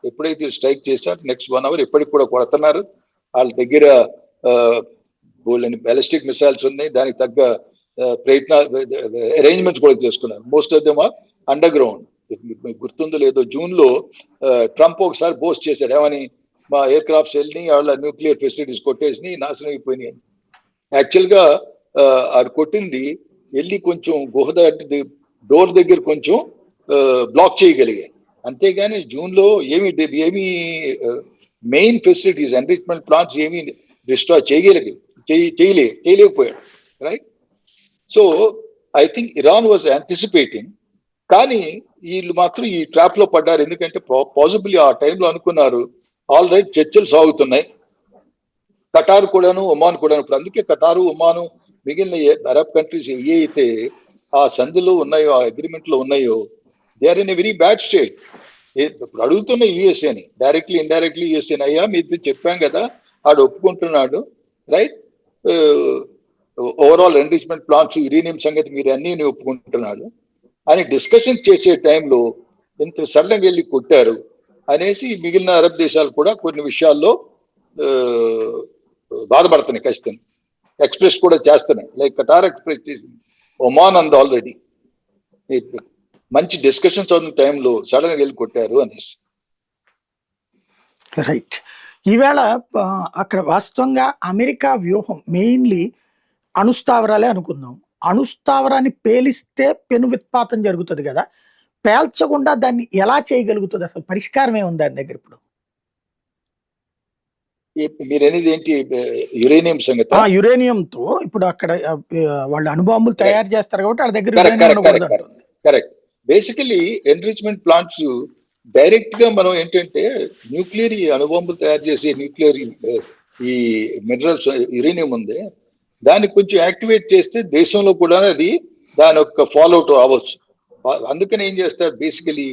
ఎప్పుడైతే స్ట్రైక్ చేశారు, నెక్స్ట్ 1 hour ఎప్పటికి కూడా కొడుతున్నారు. వాళ్ళ దగ్గర బ్యాలిస్టిక్ మిసైల్స్ ఉన్నాయి, దానికి తగ్గ అరేంజ్మెంట్స్ కూడా చేసుకున్నారు. Most of them are underground. మీకు గుర్తుందో లేదో, జూన్ లో ట్రంప్ ఒకసారి బోస్ట్ చేశాడు, ఏమని, మా ఎయిర్ క్రాఫ్ట్స్ వెళ్ళి వాళ్ళ న్యూక్లియర్ ఫెసిలిటీస్ కొట్టేసి నాశనం అయిపోయినాయి. యాక్చువల్ గా అది కొట్టింది వెళ్ళి కొంచెం గుహ డోర్ దగ్గర కొంచెం బ్లాక్ చేయగలిగాయి, అంతేగాని జూన్ లో ఏమి మెయిన్ ఫెసిలిటీస్ ఎన్రిచ్మెంట్ ప్లాంట్స్ ఏమీ డిస్ట్రాయ్ చేయలేకపోయాడు, right? So I think Iran was anticipating, కానీ వీళ్ళు మాత్రం ఈ ట్రాప్ లో పడ్డారు. ఎందుకంటే పాసిబుల్లీ ఆ టైంలో అనుకున్నారు ఆల్ రైట్ చర్చలు సాగుతున్నాయి, కటార్ కూడాను ఒమాన్ కూడాను. ఇప్పుడు అందుకే కటారు ఒమాను మిగిలిన అరబ్ కంట్రీస్ ఏ అయితే ఆ సంధిలో ఉన్నాయో, ఆ అగ్రిమెంట్ లో ఉన్నాయో, they are in a very bad state. ఇప్పుడు అడుగుతున్న యుఎస్ఏని డైరెక్ట్లీ ఇండైరెక్ట్లీ యుఎస్ఏని, అయ్యా మీరు చెప్పాం కదా ఆడు ఒప్పుకుంటున్నాడు, right? Overall enrichment plants uranium సంగతి మీరు అన్నీ ఒప్పుకుంటున్నాడు అని డిస్కషన్ చేసే టైంలో ఇంత సడన్గా వెళ్ళి కొట్టారు అనేసి మిగిలిన అరబ్ దేశాలు కూడా కొన్ని విషయాల్లో బాధపడుతున్నాయి, ఖచ్చితంగా ఎక్స్ప్రెస్ కూడా చేస్తున్నాయి. లైక్ కటార్ ఎక్స్ప్రెస్ చేసింది, ఒమాన్ అంది ఆల్రెడీ. మంచి డిస్కషన్స్ అవుతున్న టైంలో సడన్ గా వెళ్ళి కొట్టారు అనేసి. రైట్. ఈవేళ అక్కడ వాస్తవంగా అమెరికా వ్యూహం మెయిన్లీ అణుస్థావరాలే అనుకుందాం. అణుస్థావరాన్ని పేలిస్తే పెను విత్పాతం జరుగుతుంది కదా, పేల్చకుండా దాన్ని ఎలా చేయగలుగుతుంది? అసలు పరిష్కారం ఏముంది దాని దగ్గర ఇప్పుడు? మీరు అనేది ఏంటి? యురేనియం సంగతి? యురేనియంతో ఇప్పుడు అక్కడ వాళ్ళు అణుబాంబులు తయారు చేస్తారు కాబట్టి వాళ్ళ దగ్గర correct. Basically enrichment plants direct గా మనం ఏంటంటే న్యూక్లియర్ అణుబాంబులు తయారు చేసే న్యూక్లియర్ ఈ మినరల్స్ యురేనియం ఉంది, దాన్ని కొంచెం యాక్టివేట్ చేస్తే దేశంలో కూడా అది దాని యొక్క ఫాలోఅవుట్ అవ్వచ్చు. అందుకని ఏం చేస్తారు బేసికలీ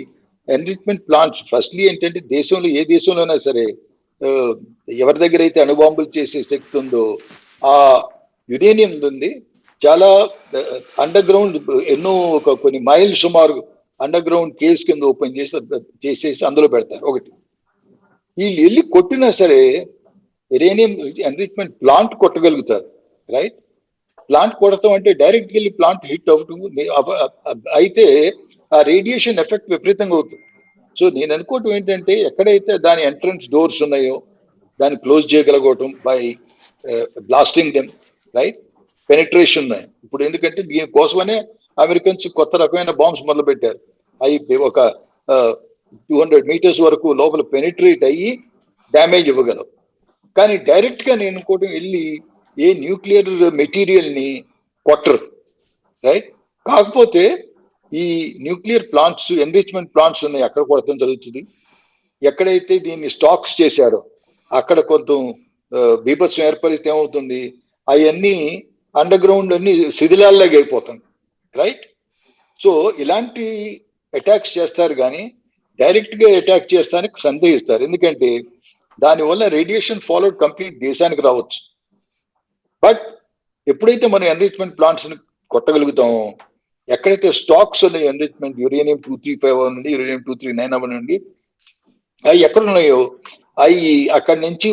ఎన్రిచ్మెంట్ ప్లాంట్స్ ఫస్ట్లీ ఏంటంటే దేశంలో ఏ దేశంలోనైనా సరే ఎవరి దగ్గర అయితే అణుబాంబులు చేసే శక్తి ఉందో ఆ యురేనియం ఉంది చాలా అండర్ గ్రౌండ్ ఎన్నో కొన్ని మైల్ సుమారు అండర్ గ్రౌండ్ కేవ్స్ కింద ఓపెన్ చేసేసి అందులో పెడతారు. ఒకటి వీళ్ళు వెళ్ళి కొట్టినా సరే యురేనియం ఎన్రిచ్మెంట్ ప్లాంట్ కొట్టగలుగుతారు, రైట్? ప్లాంట్ కొడతాం అంటే డైరెక్ట్ వెళ్ళి ప్లాంట్ హిట్ అవుతుంది, అయితే ఆ రేడియేషన్ ఎఫెక్ట్ విపరీతంగా అవుతుంది. సో నేను అనుకోవటం ఏంటంటే ఎక్కడైతే దాని ఎంట్రన్స్ డోర్స్ ఉన్నాయో దాన్ని క్లోజ్ చేయగలగటం by blasting them, right? Penetration ఉన్నాయి ఇప్పుడు. ఎందుకంటే దీనికోసమనే అమెరికన్స్ కొత్త రకమైన బాంబ్స్ మొదలు పెట్టారు. అవి ఒక 200 meters వరకు లోపల పెనిట్రేట్ అయ్యి డ్యామేజ్ ఇవ్వగలవు. కానీ డైరెక్ట్ గా నేను అనుకోవటం వెళ్ళి ఏ న్యూక్లియర్ మెటీరియల్ ని కొట్టరు, రైట్? కాకపోతే ఈ న్యూక్లియర్ ప్లాంట్స్ ఎన్రిచ్మెంట్ ప్లాంట్స్ ఉన్నాయి, అక్కడ కొడతాం జరుగుతుంది. ఎక్కడైతే దీన్ని స్టాక్స్ చేశారో అక్కడ కొంత బీభత్సం ఏర్పరిస్తే ఏమవుతుంది, అవన్నీ అండర్ గ్రౌండ్ అన్ని శిథిలాల్లాగా అయిపోతుంది, రైట్? సో ఇలాంటి అటాక్స్ చేస్తారు కానీ డైరెక్ట్ గా అటాక్ చేస్తానికి సందేహిస్తారు. ఎందుకంటే దానివల్ల రేడియేషన్ ఫాలోడ్ కంప్లీట్ దేశానికి రావచ్చు. బట్ ఎప్పుడైతే మనం ఎన్రిచ్మెంట్ ప్లాంట్స్ ని కొట్టగలుగుతామో, ఎక్కడైతే స్టాక్స్ ఉన్నాయి ఎన్రిచ్మెంట్ యురేనియం 235 నుండి యురేనియం 239 అవ్వనండి, అవి ఎక్కడ ఉన్నాయో అవి అక్కడి నుంచి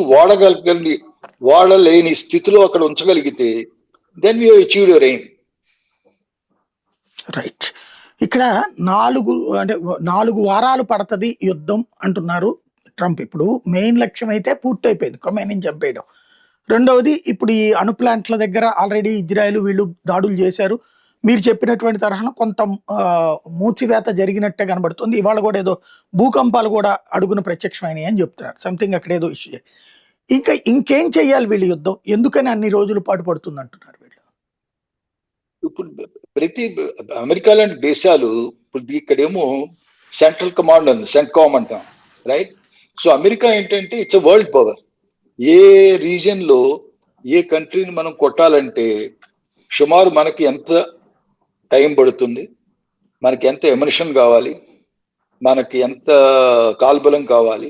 వాడలేని స్థితిలో అక్కడ ఉంచగలిగితే then we have achieved your aim. Right. ఇక్కడ 4 వారాలు పడుతుంది యుద్ధం అంటున్నారు ట్రంప్. ఇప్పుడు మెయిన్ లక్ష్యం అయితే పూర్తయిపోయింది, ఖొమైనీని చంపేయడం. రెండవది ఇప్పుడు ఈ అణు ప్లాంట్ల దగ్గర ఆల్రెడీ ఇజ్రాయెల్ వీళ్ళు దాడులు చేశారు. మీరు చెప్పినటువంటి తరహాన కొంత మూచివేత జరిగినట్టే కనబడుతుంది. ఇవాళ కూడా ఏదో భూకంపాలు కూడా అడుగున ప్రత్యక్షమైనవి అని చెప్తున్నారు. సంథింగ్ అక్కడ ఏదో ఇష్యూ. ఇంకేం చెయ్యాలి వీళ్ళు యుద్ధం? ఎందుకని అన్ని రోజుల పాటు పడుతుంది అంటున్నారు వీళ్ళు? ఇప్పుడు ప్రతి అమెరికా లాంటి దేశాలు ఇప్పుడు ఇక్కడేమో సెంట్రల్ కమాండ్ ఉంది, సెంట్కామ్ అంటాం, రైట్? సో అమెరికా ఏంటంటే it's a world power. A region లో ఏ కంట్రీని మనం కొట్టాలంటే సుమారు మనకి ఎంత టైం పడుతుంది, మనకి ఎంత ఎమిషన్ కావాలి, మనకి ఎంత కాల్బలం కావాలి,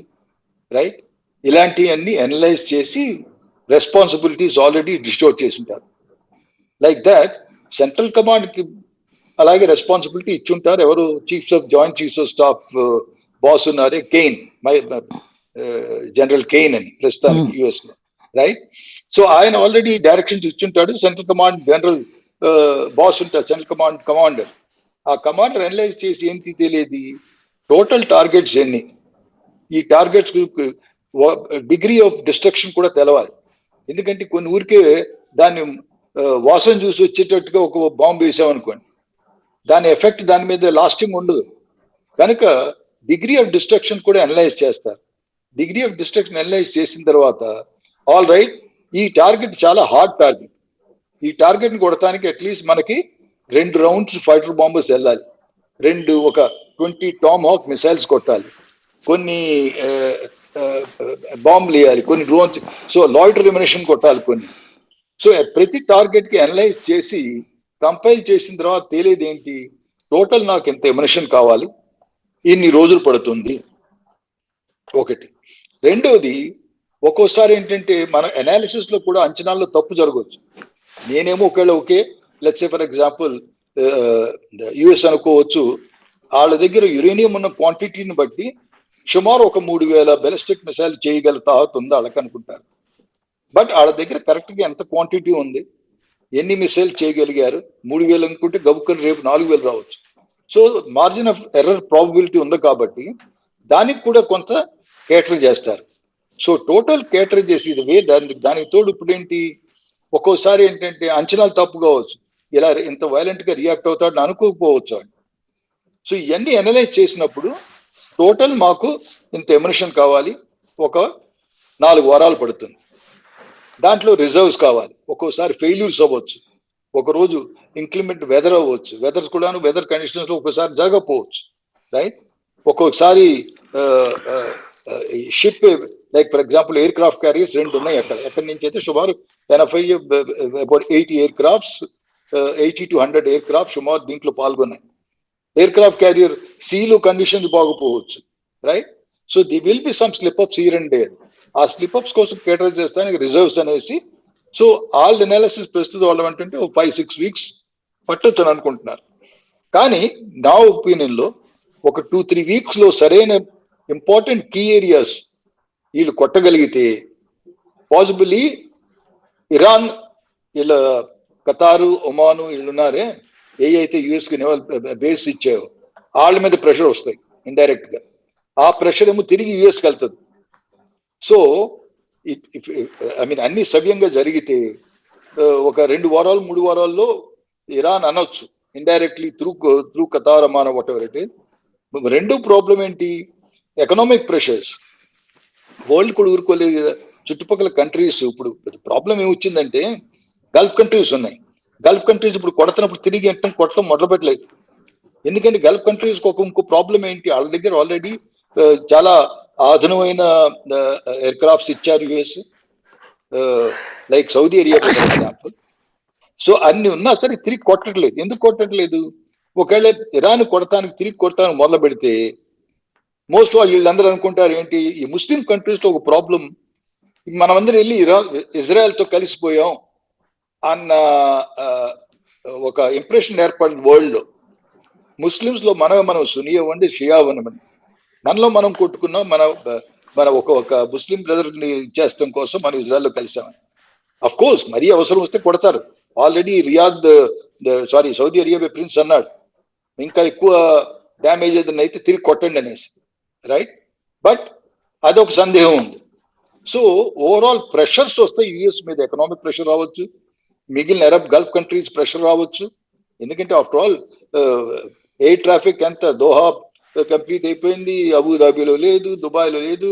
రైట్? ఇలాంటివన్నీ అనలైజ్ చేసి రెస్పాన్సిబిలిటీస్ ఆల్రెడీ డిస్ట్రిబ్యూట్ చేసి ఉంటారు. లైక్ దాట్ సెంట్రల్ కమాండ్ కి అలాగే రెస్పాన్సిబిలిటీ ఇచ్చుంటారు. ఎవరు? Joint chiefs of staff boss ఉన్నారే, కెయిన్, జనరల్ కెయిన్ అని ప్రస్తుతానికి యుఎస్ లో, రైట్? సో ఆయన ఆల్రెడీ డైరెక్షన్స్ ఇచ్చుంటాడు. సెంట్రల్ కమాండ్ జనరల్ బాస్ ఉంటారు, సెంట్రల్ కమాండ్ కమాండర్. ఆ కమాండర్ అనలైజ్ చేసి ఏంటి తెలియదు టోటల్ టార్గెట్స్ ఎన్ని, ఈ టార్గెట్స్ డిగ్రీ ఆఫ్ డిస్ట్రక్షన్ కూడా తెలవాలి. ఎందుకంటే కొన్ని ఊరికే దాన్ని వాసన చూసి వచ్చేటట్టుగా ఒక బాంబు వేసామనుకోండి, దాని ఎఫెక్ట్ దాని మీద లాస్టింగ్ ఉండదు. కనుక డిగ్రీ ఆఫ్ డిస్ట్రక్షన్ కూడా అనలైజ్ చేస్తారు. డిగ్రీ ఆఫ్ డిస్ట్రక్షన్ అనలైజ్ చేసిన తర్వాత ఆల్ రైట్, ఈ టార్గెట్ చాలా హార్డ్ టార్గెట్, ఈ టార్గెట్ ని కొడటానికి అట్లీస్ట్ మనకి 2 రౌండ్స్ ఫైటర్ బాంబర్స్ వెళ్ళాలి, ఒక 20 టామ్ హాక్ మిసైల్స్ కొట్టాలి, కొన్ని బాంబులు వేయాలి, కొన్ని డ్రోన్స్, సో లాయిటర్ ఎమినేషన్ కొట్టాలి కొన్ని. సో ప్రతి టార్గెట్ కి అనలైజ్ చేసి కంపైల్ చేసిన తర్వాత తేలేది ఏంటి, టోటల్ నాకు ఎంత ఎమినేషన్ కావాలి, ఇన్ని రోజులు పడుతుంది ఒకటి. రెండోది, ఒక్కోసారి ఏంటంటే మన అనాలిసిస్ లో కూడా అంచనాల్లో తప్పు జరగవచ్చు. నేనేమో okay let's say for example US అనుకోవచ్చు, వాళ్ళ దగ్గర యురేనియం ఉన్న క్వాంటిటీని బట్టి సుమారు ఒక 3000 బాలిస్టిక్ మిసైల్ చేయగల తాహతు ఉంది వాళ్ళకి అనుకుంటారు. బట్ వాళ్ళ దగ్గర కరెక్ట్ గా ఎంత క్వాంటిటీ ఉంది, ఎన్ని మిసైల్ చేయగలిగారు, 3000 అనుకుంటే గబుక్కని రేపు 4000 రావచ్చు. So margin of error probability ఉంది కాబట్టి దానికి కూడా కొంత కేటర్ చేస్తారు. సో టోటల్ కేటర్ చేసి దానికి తోడు ఇప్పుడు ఏంటి, ఒక్కోసారి ఏంటంటే అంచనాలు తప్పు కావచ్చు, ఇలా ఇంత వైలెంట్ గా రియాక్ట్ అవుతాడని అనుకోకపోవచ్చు. సో ఇవన్నీ అనలైజ్ చేసినప్పుడు టోటల్ మాకు ఇంత ఎమినేషన్ కావాలి, ఒక 4 వారాలు పడుతుంది. దాంట్లో రిజర్వ్స్ కావాలి, ఒక్కోసారి ఫెయిల్యూర్స్ అవ్వచ్చు, ఒకరోజు ఇంక్లిమెంట్ వెదర్ అవ్వచ్చు, వెదర్ కండిషన్స్ లో ఒక్కోసారి జరగకపోవచ్చు, రైట్. ఒక్కొక్కసారి ship like for example aircraft carriers 2 ఉన్నాయి ఎక్కడి నుంచి అయితే సుమారు 80 aircrafts 80 to 100 aircraft సుమారు దీంట్లో పాల్గొన్నాయి. ఎయిర్ క్రాఫ్ట్ క్యారియర్ సీలు కండిషన్స్ బాగపోవచ్చు, right. So there will be some slipups here and there. ఆ స్లిప్అప్స్ కోసం కేటర్ చేస్తానికి రిజర్వ్స్ అనేసి, సో ఆల్ అనాలిసిస్ ప్రస్తుతం వాళ్ళు ఏంటంటే 5-6 వీక్స్ పట్టొచ్చు అనుకుంటున్నారు. కానీ నా ఒపీనియన్ లో ఒక 2-3 వీక్స్ లో సరైన ఇంపార్టెంట్ కీ ఏరియాస్ వీళ్ళు కొట్టగలిగితే పాసిబుల్లీ ఇరాన్, వీళ్ళ ఖతారు, ఒమాను వీళ్ళున్నారే అయితే యుఎస్ కి బేస్ ఇచ్చాయో వాళ్ళ మీద ప్రెషర్ వస్తాయి ఇండైరెక్ట్ గా. ఆ ప్రెషర్ ఏమో తిరిగి యుఎస్కి వెళ్తుంది. సో ఐ మీన్ అన్ని సవ్యంగా జరిగితే ఒక 2 వారాలు 3 వారాల్లో ఇరాన్ అనొచ్చు indirectly through Qatar, Oman, what ever it is. రెండో ప్రాబ్లం ఏంటి, ఎకనామిక్ ప్రెషర్స్. వరల్డ్ కూడా ఊరుకోలేదు కదా, చుట్టుపక్కల కంట్రీస్. ఇప్పుడు ప్రాబ్లం ఏమొచ్చిందంటే గల్ఫ్ కంట్రీస్ ఉన్నాయి, గల్ఫ్ కంట్రీస్ ఇప్పుడు కొడుతున్నప్పుడు తిరిగి కొట్టడం మొదలు పెట్టలేదు. ఎందుకంటే గల్ఫ్ కంట్రీస్ ఇంకో ప్రాబ్లం ఏంటి, వాళ్ళ దగ్గర ఆల్రెడీ చాలా ఆధునమైన ఎయిర్ క్రాఫ్ట్స్ ఇచ్చారు US, like Saudi Arabia for example. So అన్ని ఉన్నా సరే తిరిగి కొట్టట్లేదు. ఎందుకు కొట్టట్లేదు, ఒకవేళ ఇరాన్ తిరిగి కొడటానికి మొదలు పెడితే మోస్ట్ వీళ్ళందరూ అనుకుంటారు ఏంటి, ఈ ముస్లిం కంట్రీస్ లో ఒక ప్రాబ్లం, మనమందరం వెళ్ళి ఇజ్రాయెల్ తో కలిసిపోయాం అన్న ఒక ఇంప్రెషన్ ఏర్పడింది వరల్డ్ లో. ముస్లిమ్స్ లో మనం సునీ అవ్వండి, షియా అవ్వనివ్వండి, మనలో మనం కొట్టుకున్నాం, మన ఒక ముస్లిం బ్రదర్ ని చేస్తాం కోసం మనం ఇజ్రాయెల్లో కలిసామని. అఫ్ కోర్స్ మరీ అవసరం వస్తే కొడతారు. ఆల్రెడీ సౌదీ అరేబియా ప్రిన్స్ అన్నాడు ఇంకా ఎక్కువ డ్యామేజ్ ఏదైనా అయితే తిరిగి కొట్టండి అనేసి, రైట్. బట్ అదొక సందేహం ఉంది. సో ఓవరాల్ ప్రెషర్స్ వస్తాయి యుఎస్ మీద, ఎకనామిక్ ప్రెషర్ రావచ్చు, మిగిలిన అరబ్ గల్ఫ్ కంట్రీస్ ప్రెషర్ రావచ్చు. ఎందుకంటే ఆఫ్టర్ ఆల్ ఎయిర్ ట్రాఫిక్ ఎంత దోహా కంప్లీట్ అయిపోయింది, అబుదాబిలో లేదు, దుబాయ్లో లేదు,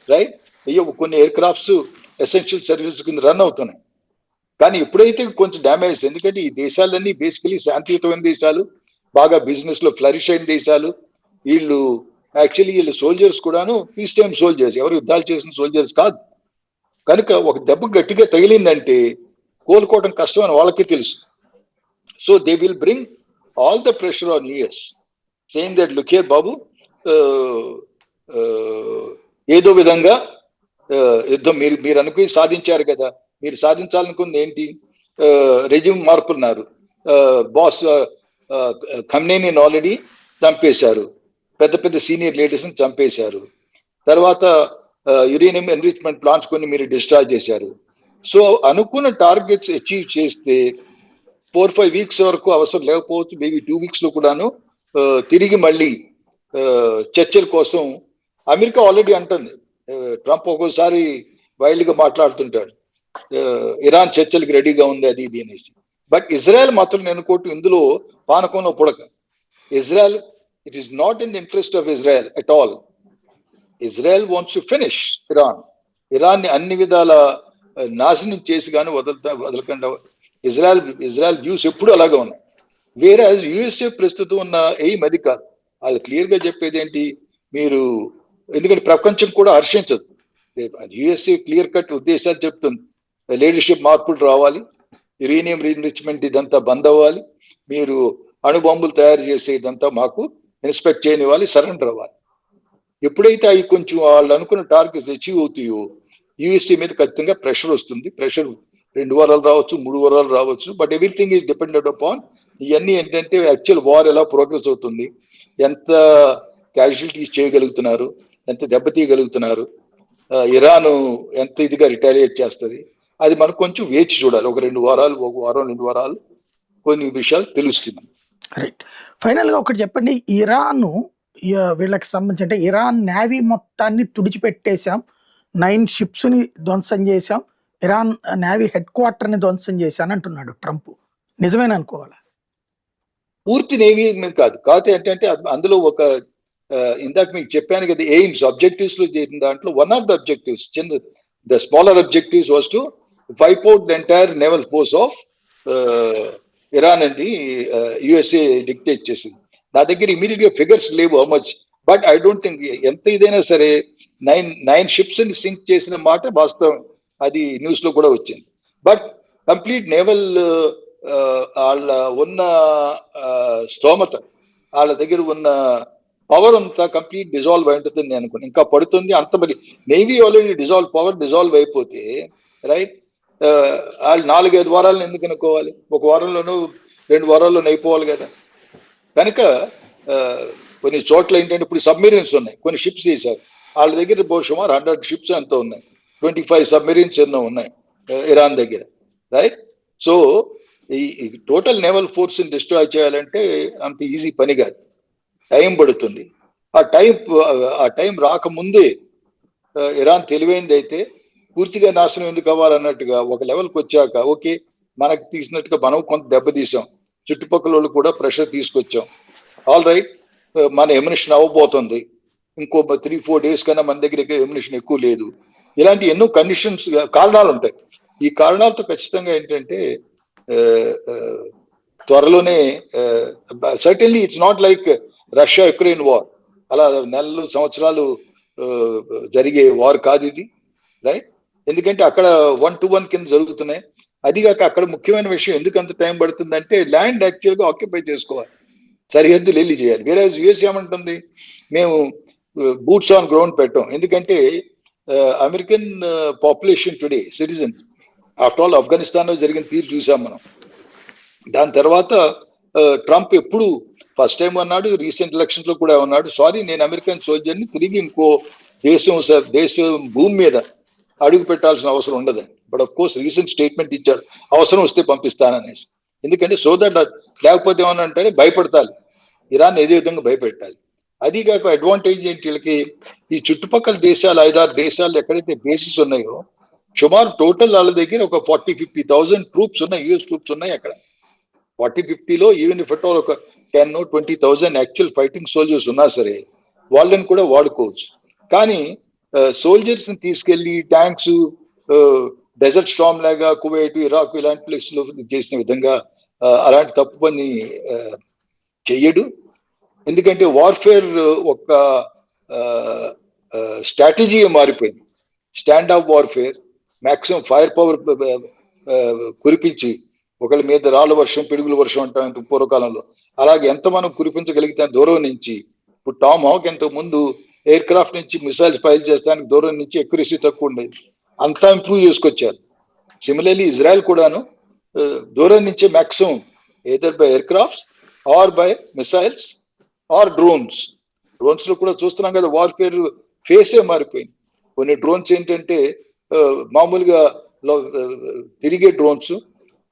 రైట్. అయ్యో కొన్ని ఎయిర్ క్రాఫ్ట్స్ ఎసెన్షియల్ సర్వీసెస్ కింద రన్ అవుతున్నాయి. కానీ ఎప్పుడైతే కొంచెం డ్యామేజ్, ఎందుకంటే ఈ దేశాలన్నీ బేసికలీ శాంతియుతమైన దేశాలు, బాగా బిజినెస్ లో ఫ్లరిష్ అయిన దేశాలు. వీళ్ళు సోల్జర్స్ కూడాను పీస్ టైమ్ సోల్జర్స్, ఎవరు యుద్ధాలు చేసిన సోల్జర్స్ కాదు. కనుక ఒక దెబ్బ గట్టిగా తగిలిందంటే కోలుకోవడం కష్టం అని వాళ్ళకి తెలుసు. So they will bring all the pressure on US, saying that look here బాబు, ఏదో విధంగా యుద్ధం మీరు అనుకుని సాధించారు కదా, మీరు సాధించాలనుకుంది ఏంటి, రెజ్యూమ్ మార్పున్నారు. బాస్ ఖమ్నేనీని ఆల్రెడీ చంపేశారు, పెద్ద పెద్ద సీనియర్ లీడర్స్ని చంపేశారు, తర్వాత యురేనియం ఎన్రిచ్మెంట్ ప్లాంట్స్ కొన్ని మీరు డిస్ట్రాయ్ చేశారు. సో అనుకున్న టార్గెట్స్ అచీవ్ చేస్తే 4-5 వీక్స్ వరకు అవసరం లేకపోవచ్చు, మేబీ 2 వీక్స్ లో కూడాను తిరిగి మళ్ళీ చర్చల కోసం అమెరికా ఆల్రెడీ అంటుంది. ట్రంప్ ఒక్కోసారి వైల్డ్ గా మాట్లాడుతుంటాడు, ఇరాన్ చర్చలకు రెడీగా ఉంది అది ఇది అనేసి. బట్ ఇజ్రాయెల్ మాత్రం నేను అనుకోవటం ఇందులో పానకంలో పుడక. Israel, it is not in the interest of Israel at all Israel wants to finish ఇరాన్ని అన్ని విధాల నాశనం చేసి కానీ వదలకుండా ఇజ్రాయెల్ వ్యూస్ ఎప్పుడు అలాగే ఉన్నాయి. వేరే యుఎస్ఏ ప్రస్తుతం ఉన్న ఎయిమ్ అది కాదు. వాళ్ళు క్లియర్ గా చెప్పేది ఏంటి, మీరు ఎందుకంటే ప్రపంచం కూడా హర్షించదు. యుఎస్ఏ క్లియర్ కట్ ఉద్దేశాలు చెప్తుంది, లీడర్షిప్ మార్పులు రావాలి, యురేనియం రీఎన్రిచ్మెంట్ ఇదంతా బంద్ అవ్వాలి, మీరు అణుబాంబులు తయారు చేసే ఇదంతా మాకు ఇన్స్పెక్ట్ చేయనివ్వాలి, సరెండర్ అవ్వాలి. ఎప్పుడైతే అవి కొంచెం వాళ్ళు అనుకున్న టార్గెట్స్ అచీవ్ అవుతాయో యుఎస్ఏ మీద ఖచ్చితంగా ప్రెషర్ వస్తుంది. ప్రెషర్ 2 వారాలు రావచ్చు, 3 వారాలు రావచ్చు, but everything is depended upon ఇవన్నీ ఏంటంటే యాక్చువల్ వార్ ఎలా ప్రోగ్రెస్ అవుతుంది, ఎంత క్యాజువాలిటీస్ చేయగలుగుతున్నారు, ఎంత దెబ్బతీయగలుగుతున్నారు, ఇరాన్ ఎంత ఇదిగా రిటాలియేట్ చేస్తుంది, అది మనకు కొంచెం వేచి చూడాలి. ఒక 2 వారాలు, 1 వారం 2 వారాలు కొన్ని విషయాలు తెలుస్తుంది. రైట్. ఫైనల్ గా ఒకటి చెప్పండి, వీళ్ళకి సంబంధించి అంటే ఇరాన్ నేవీ మొత్తాన్ని తుడిచిపెట్టేశాం, 9 ships ని ధ్వంసం చేశాం, ఇరాన్ నేవీ హెడ్ క్వార్టర్ ని ధ్వంసం చేశాను అంటున్నాడు ట్రంప్. నిజమేనా అనుకోవాలా? పూర్తి నేవీ కాదు ఏంటంటే అందులో ఒక ఇందాక మీకు చెప్పాను కదా, ఎయిమ్స్ అబ్జెక్టివ్స్ లో చేసిన దాంట్లో one of the objectives, the smaller objectives was to wipe out the entire naval force of Iran అని యుఎస్ఏ డిక్టేట్ చేసింది. నా దగ్గర ఇమీడియట్ గా ఫిగర్స్ లేవు how much, but I don't think ఎంత ఇదైనా సరే 9 ships ని సింక్ చేసిన మాట వాస్తవం, అది న్యూస్ లో కూడా వచ్చింది. బట్ కంప్లీట్ నేవల్ వాళ్ళ ఉన్న స్తోమత, వాళ్ళ దగ్గర ఉన్న పవర్ అంతా కంప్లీట్ డిజాల్వ్ అయి ఉంటుంది నేను అనుకున్నాను. ఇంకా పడుతుంది అంత మరి నేవీ ఆల్రెడీ డిజాల్వ్ అయిపోతే రైట్, వాళ్ళు 4-5 వారాలను ఎందుకు అనుకోవాలి, 1 వారంలోనూ 2 వారాల్లోనూ అయిపోవాలి కదా. కనుక కొన్ని చోట్ల ఏంటంటే ఇప్పుడు సబ్మెరీన్స్ ఉన్నాయి, కొన్ని షిప్స్ తీశారు, వాళ్ళ దగ్గర సుమారు 100 ships ఎంతో ఉన్నాయి, 25 సబ్మెరీన్స్ ఎన్నో ఉన్నాయి ఇరాన్ దగ్గర, రైట్. సో ఈ టోటల్ నేవల్ ఫోర్స్ ని డిస్ట్రాయ్ చేయాలంటే అంత ఈజీ పని కాదు, టైం పడుతుంది. ఆ టైం రాకముందే ఇరాన్ తెలివైంది అయితే పూర్తిగా నాశనం ఎందుకు అవ్వాలన్నట్టుగా ఒక లెవెల్కి వచ్చాక, ఓకే మనకు తీసినట్టుగా మనం కొంత దెబ్బతీసాం, చుట్టుపక్కల వాళ్ళు కూడా ప్రెషర్ తీసుకొచ్చాం, ఆల్ రైట్ మన ఎమ్యునిషన్ అవ్వబోతుంది, ఇంకో 3-4 days కన్నా మన దగ్గర ఎమ్యునిషన్ ఎక్కువ లేదు, ఇలాంటి ఎన్నో కండిషన్స్ కారణాలు ఉంటాయి. ఈ కారణాలతో ఖచ్చితంగా ఏంటంటే త్వరలోనే certainly it's not like Russia Ukraine war, అలా నెలలు సంవత్సరాలు జరిగే వార్ కాదు ఇది, రైట్. ఎందుకంటే అక్కడ 1-to-1 కింద జరుగుతున్నాయి. అదిగాక అక్కడ ముఖ్యమైన విషయం ఎందుకు అంత టైం పడుతుందంటే ల్యాండ్ యాక్చువల్గా ఆక్యుపై చేసుకోవాలి, సరిహద్దులు వెళ్ళి చేయాలి. వేరే యుఎస్ ఏమంటుంది, మేము బూట్స్ ఆన్ గ్రౌండ్ పెట్టాం, ఎందుకంటే American population today citizen, after all Afghanistan లో జరిగిన తీరు చూసాం మనం. దాని తర్వాత ట్రంప్ ఎప్పుడు ఫస్ట్ టైం అన్నాడు, రీసెంట్ ఎలక్షన్స్ లో కూడా అన్నాడు, సారీ నేను అమెరికన్ సోల్జర్ని తిరిగి ఇంకో దేశం భూమి మీద అడుగు పెట్టాల్సిన అవసరం ఉండదని. But of course recent statement ఇచ్చాడు, అవసరం వస్తే పంపిస్తాననేసి. ఎందుకంటే సో దట్ లేకపోతే ఏమన్నా అంటే భయపడతారు, ఇరాన్ ఏదే విధంగా భయపెట్టాలి. అది కాక అడ్వాంటేజ్ ఏంటి వీళ్ళకి, ఈ చుట్టుపక్కల దేశాలు 5-6 దేశాలు ఎక్కడైతే బేసిస్ ఉన్నాయో సుమారు టోటల్ వాళ్ళ దగ్గర ఒక 40-50,000 ట్రూప్స్ ఉన్నాయి, యుఎస్ ట్రూప్స్ ఉన్నాయి అక్కడ. 40-50లో ఈవెన్ ఇఫ్ అట్ ఆల్ ఒక 10-20,000 యాక్చువల్ ఫైటింగ్ సోల్జర్స్ ఉన్నా సరే వాళ్ళని కూడా వాడుకోవచ్చు. కానీ సోల్జర్స్ ని తీసుకెళ్లి ట్యాంక్స్ డెజర్ట్ స్టార్మ్ లాగా కువైట్, ఇరాక్ ఇలాంటి ప్లేస్ లో చేసిన విధంగా అలాంటి తప్పు పని చెయ్యడు. ఎందుకంటే వార్ఫేర్ ఒక స్ట్రాటజీ మారిపోయింది, stand of warfare, maximum fire power కురిపించి ఒకళ్ళ మీద రాళ్ళ వర్షం, పిడుగుల వర్షం అంటాం పూర్వకాలంలో, అలాగే ఎంత మనం కురిపించగలిగితే దూరం నుంచి. ఇప్పుడు టామ్ హాక్ ఎంతో ముందు ఎయిర్ క్రాఫ్ట్ నుంచి మిసైల్స్ ఫైల్ చేస్తానికి దూరం నుంచి ఎక్యురసీ తక్కువ ఉండేది, అంతా ఇంప్రూవ్ చేసుకొచ్చారు. సిమిలర్లీ ఇజ్రాయెల్ కూడాను దూరం నుంచి maximum either by aircrafts or by missiles or drones లో కూడా చూస్తున్నాం కదా, వార్ఫేర్ ఫేసే మారిపోయింది. కొన్ని డ్రోన్స్ ఏంటంటే మామూలుగా తిరిగే డ్రోన్స్,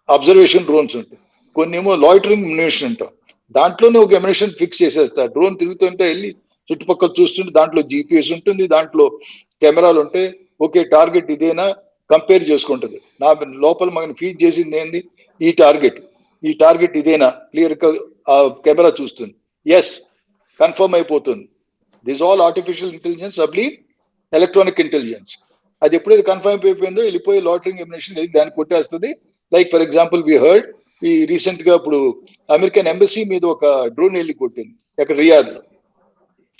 అబ్జర్వేషన్ డ్రోన్స్ ఉంటాయి, కొన్ని ఏమో లాయిటరింగ్ ఎమ్యునిషన్ ఉంటాం, దాంట్లోనే ఒక ఎమ్యునిషన్ ఫిక్స్ చేసేస్తారు. డ్రోన్ తిరుగుతుంటే వెళ్ళి చుట్టుపక్కల చూస్తుంటే దాంట్లో జీపీఎస్ ఉంటుంది, దాంట్లో కెమెరాలు ఉంటాయి, ఓకే టార్గెట్ ఇదేనా కంపేర్ చేసుకుంటుంది, నా లోపల మనకి ఫీడ్ చేసింది ఏంది, ఈ టార్గెట్ ఇదేనా క్లియర్ గా కెమెరా చూస్తుంది, ఎస్ కన్ఫర్మ్ అయిపోతుంది. This all artificial intelligence ably electronic intelligence. అది ఎప్పుడైతే కన్ఫర్మ్ అయిపోయిందో వెళ్ళిపోయి లాటరింగ్ ఎమినేషన్ వెళ్ళి దాన్ని కొట్టేస్తుంది. Like for example we heard ఈ రీసెంట్ గా ఇప్పుడు అమెరికన్ ఎంబసీ మీద ఒక డ్రోన్ వెళ్ళి కొట్టింది అక్కడ రియాద్ లో.